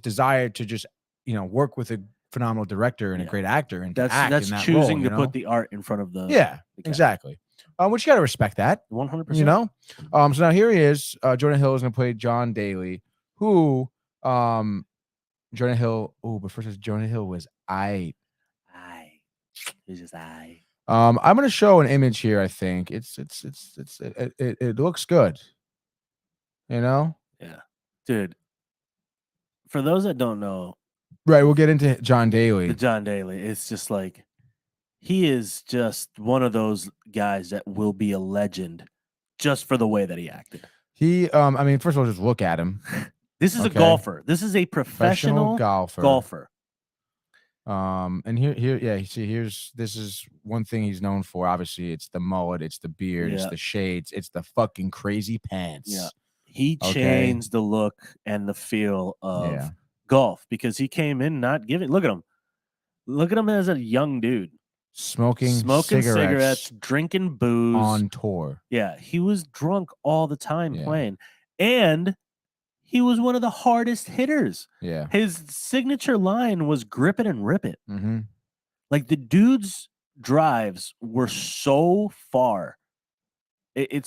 desire to just work with a phenomenal director and a great actor, and that's in that choosing role, to put the art in front of the exactly. Which you got to respect that 100%. So now here he is. Jonah Hill is going to play John Daly, who Jonah Hill. Oh, but first, Jonah Hill was He's just I'm going to show an image here. I think it looks good. Yeah, dude. For those that don't know, Right, we'll get into John Daly. the John Daly, it's just like he is just one of those guys that will be a legend just for the way that he acted. He, I mean, first of all, just look at him. This is a golfer. This is a professional golfer. And yeah, this is one thing he's known for. Obviously, it's the mullet, it's the beard, it's the shades, it's the fucking crazy pants. Yeah, he changed the look and the feel of golf because he came in not giving. Look at him as a young dude. Smoking cigarettes, drinking booze on tour. Yeah, he was drunk all the time playing, and he was one of the hardest hitters. Yeah, his signature line was "grip it and rip it." Mm-hmm. Like the dude's drives were so far, it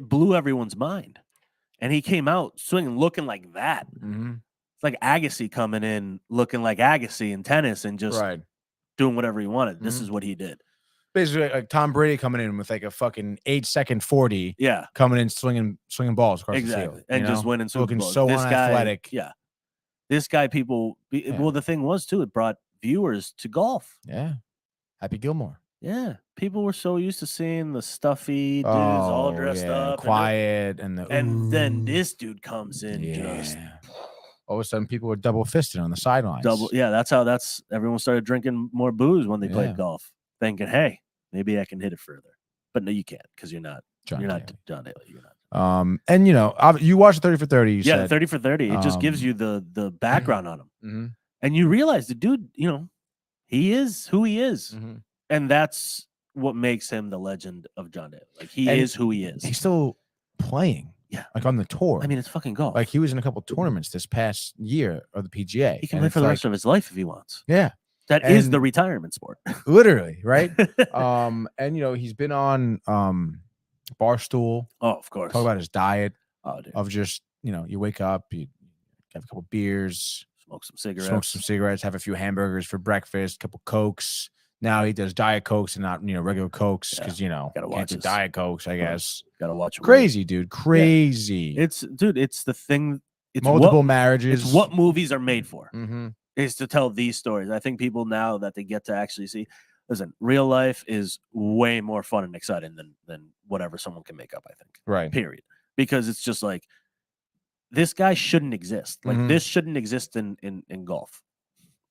blew everyone's mind, and he came out swinging, looking like that. Mm-hmm. It's like Agassi coming in looking like Agassi in tennis and just doing whatever he wanted. Mm-hmm. This is what he did. Basically, like Tom Brady coming in with like a fucking 8-second 40. Yeah, coming in swinging balls across the field and just winning Super looking Bowls. so this unathletic. Guy, this guy, well, the thing was too, it brought viewers to golf. Yeah, Happy Gilmore. Yeah, people were so used to seeing the stuffy dudes all dressed up, quiet, and then this dude comes in just. All of a sudden, people were double fisted on the sidelines. That's everyone started drinking more booze when they played golf, thinking, "Hey, maybe I can hit it further." But no, you can't because you're not John Daly. You're not. And you watched 30 for 30. You said 30 for 30. It just gives you the background on him, mm-hmm. and you realize the dude, he is who he is, and that's what makes him the legend of John Daly. Like he is who he is. He's still playing. Yeah, like on the tour. I mean, it's fucking golf. Like he was in a couple tournaments this past year of the PGA. He can play for the rest of his life if he wants. Yeah, that is the retirement sport. Literally, right? And he's been on Barstool. Oh, of course. Talk about his diet. Oh, dude. Of just you wake up, you have a couple beers, smoke some cigarettes, have a few hamburgers for breakfast, a couple Cokes. Now he does Diet Cokes and not regular Cokes because can't do Diet Cokes. I guess gotta watch. Crazy, dude, crazy. Yeah. It's the thing. It's multiple marriages. It's what movies are made for. Mm-hmm. Is to tell these stories. I think people now that they get to actually see. Listen, real life is way more fun and exciting than whatever someone can make up. I think. Right. Period. Because it's just like this guy shouldn't exist. Like this shouldn't exist in golf.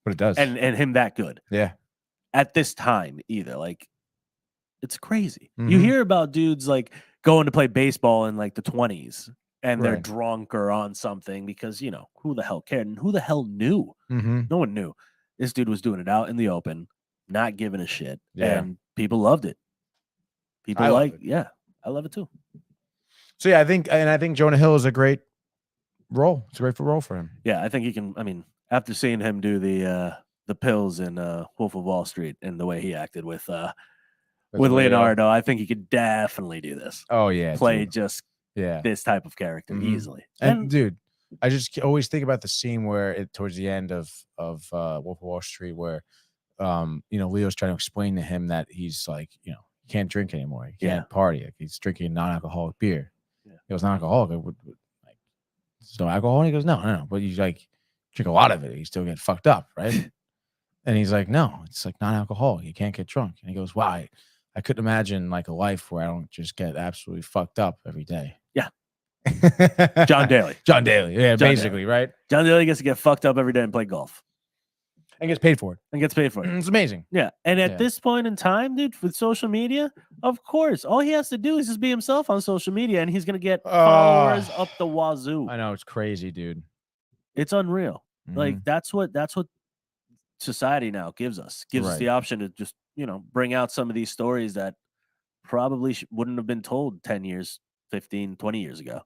But it does. And him that good. Yeah. At this time, either like it's crazy. You hear about dudes like going to play baseball in like the 20s and they're drunk or on something because who the hell cared and who the hell knew? No one knew. This dude was doing it out in the open, not giving a shit, and people loved it. I love it too. So I think Jonah Hill is a great role. It's a great role for him. Yeah, I think he can. I mean, after seeing him do the pills in Wolf of Wall Street and the way he acted with Leonardo, I think he could definitely do this. Oh yeah, play this type of character easily. And dude, I just always think about the scene where towards the end of Wolf of Wall Street, where Leo's trying to explain to him that he's like he can't drink anymore, he can't party, like he's drinking non-alcoholic beer. He goes, non-alcoholic, like there's no alcohol. And he goes, no, but you like drink a lot of it, you still get fucked up, right? And he's like, no, it's like non-alcoholic. You can't get drunk. And he goes, why? I couldn't imagine like a life where I don't just get absolutely fucked up every day. Yeah. John Daly. Yeah, basically, right? John Daly gets to get fucked up every day and play golf. And gets paid for it. It's amazing. Yeah. And at this point in time, dude, with social media, of course, all he has to do is just be himself on social media and he's going to get followers up the wazoo. I know. It's crazy, dude. It's unreal. Like that's what society now gives us the option to just bring out some of these stories that probably wouldn't have been told 10 years 15 20 years ago.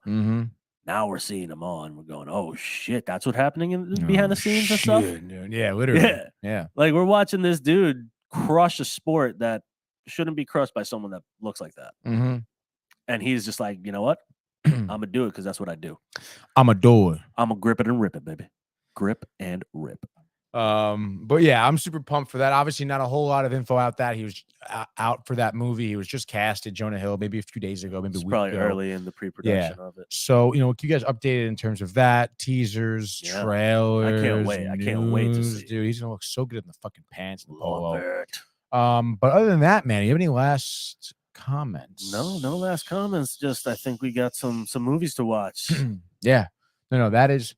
Now we're seeing them all and we're going, oh shit, that's what's happening behind the scenes and stuff, dude. Yeah, literally. Yeah, like we're watching this dude crush a sport that shouldn't be crushed by someone that looks like that. And he's just like, you know what, I'm gonna do it because that's what I do. I'm gonna do it. I'm gonna grip it and rip it, baby. Grip and rip. But yeah, I'm super pumped for that. Obviously, not a whole lot of info out that he was out for that movie. He was just casted, Jonah Hill, maybe a few days ago, maybe It's a week probably ago. early in the pre-production of it. So, you guys updated in terms of that, teasers, trailers. I can't wait. I can't wait to see. Dude, he's gonna look so good in the fucking pants and the Love polo. it. But other than that, man, you have any last comments? No last comments. Just I think we got some movies to watch. Yeah. No, that is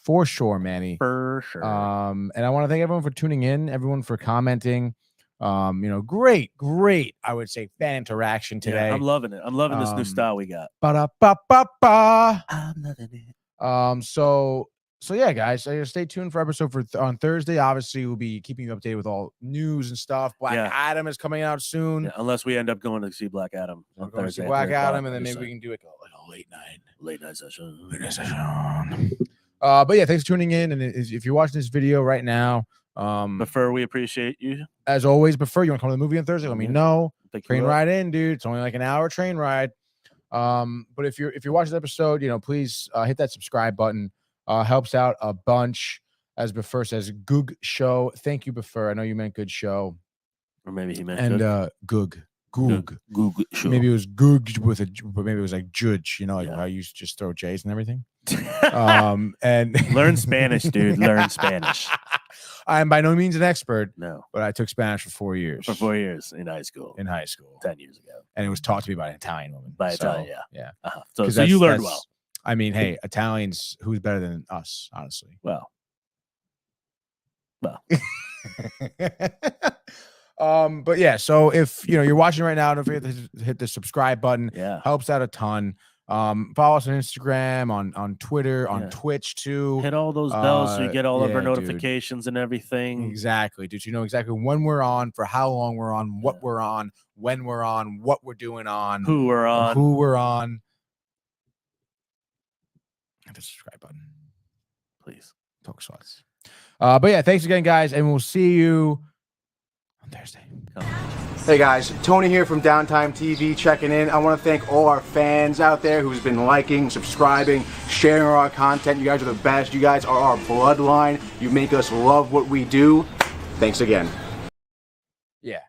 for sure, Manny. For sure. And I want to thank everyone for tuning in, everyone for commenting. Great, I would say, fan interaction today. Yeah, I'm loving it. I'm loving this new style we got. Ba-da-ba-ba-ba. I'm loving it. So yeah, guys, stay tuned for episode on Thursday. Obviously, we'll be keeping you updated with all news and stuff. Black Adam is coming out soon. Yeah, unless we end up going to see Black Adam on We're going to Thursday. see Black Adam, and then maybe we can do like a late night session. But yeah, thanks for tuning in. And if you're watching this video right now, Before, we appreciate you. As always, you want to come to the movie on Thursday? Let me know. Train ride in, dude. It's only like an hour train ride. But if you're watching the episode, please hit that subscribe button. Helps out a bunch. As Buffer says, Goog show. Thank you, Buffer. I know you meant good show. Or maybe he meant Goog. Show. Maybe it was Goog but maybe it was like Judge, like how you used to just throw J's and everything. And learn Spanish, dude. Learn Spanish. I am by no means an expert. No. But I took Spanish for 4 years. For 4 years in high school. 10 years ago. And it was taught to me by an Italian woman. Italian, yeah. Uh-huh. So you learned well. I mean, hey, Italians, who's better than us, honestly? Well. But yeah, so if you're watching right now, don't forget to hit the subscribe button. Yeah. Helps out a ton. Follow us on Instagram, on Twitter, on Twitch too. Hit all those bells so you get all of our notifications and everything. Exactly, dude. You know exactly when we're on, for how long we're on, what we're on, when we're on, what we're doing on, who we're on. Hit the subscribe button, please. Talk sweats. But yeah, thanks again, guys, and we'll see you on Thursday. Hey guys, Tony here from Downtime TV checking in. I want to thank all our fans out there who's been liking, subscribing, sharing our content. You guys are the best. You guys are our bloodline. You make us love what we do. Thanks again. Yeah.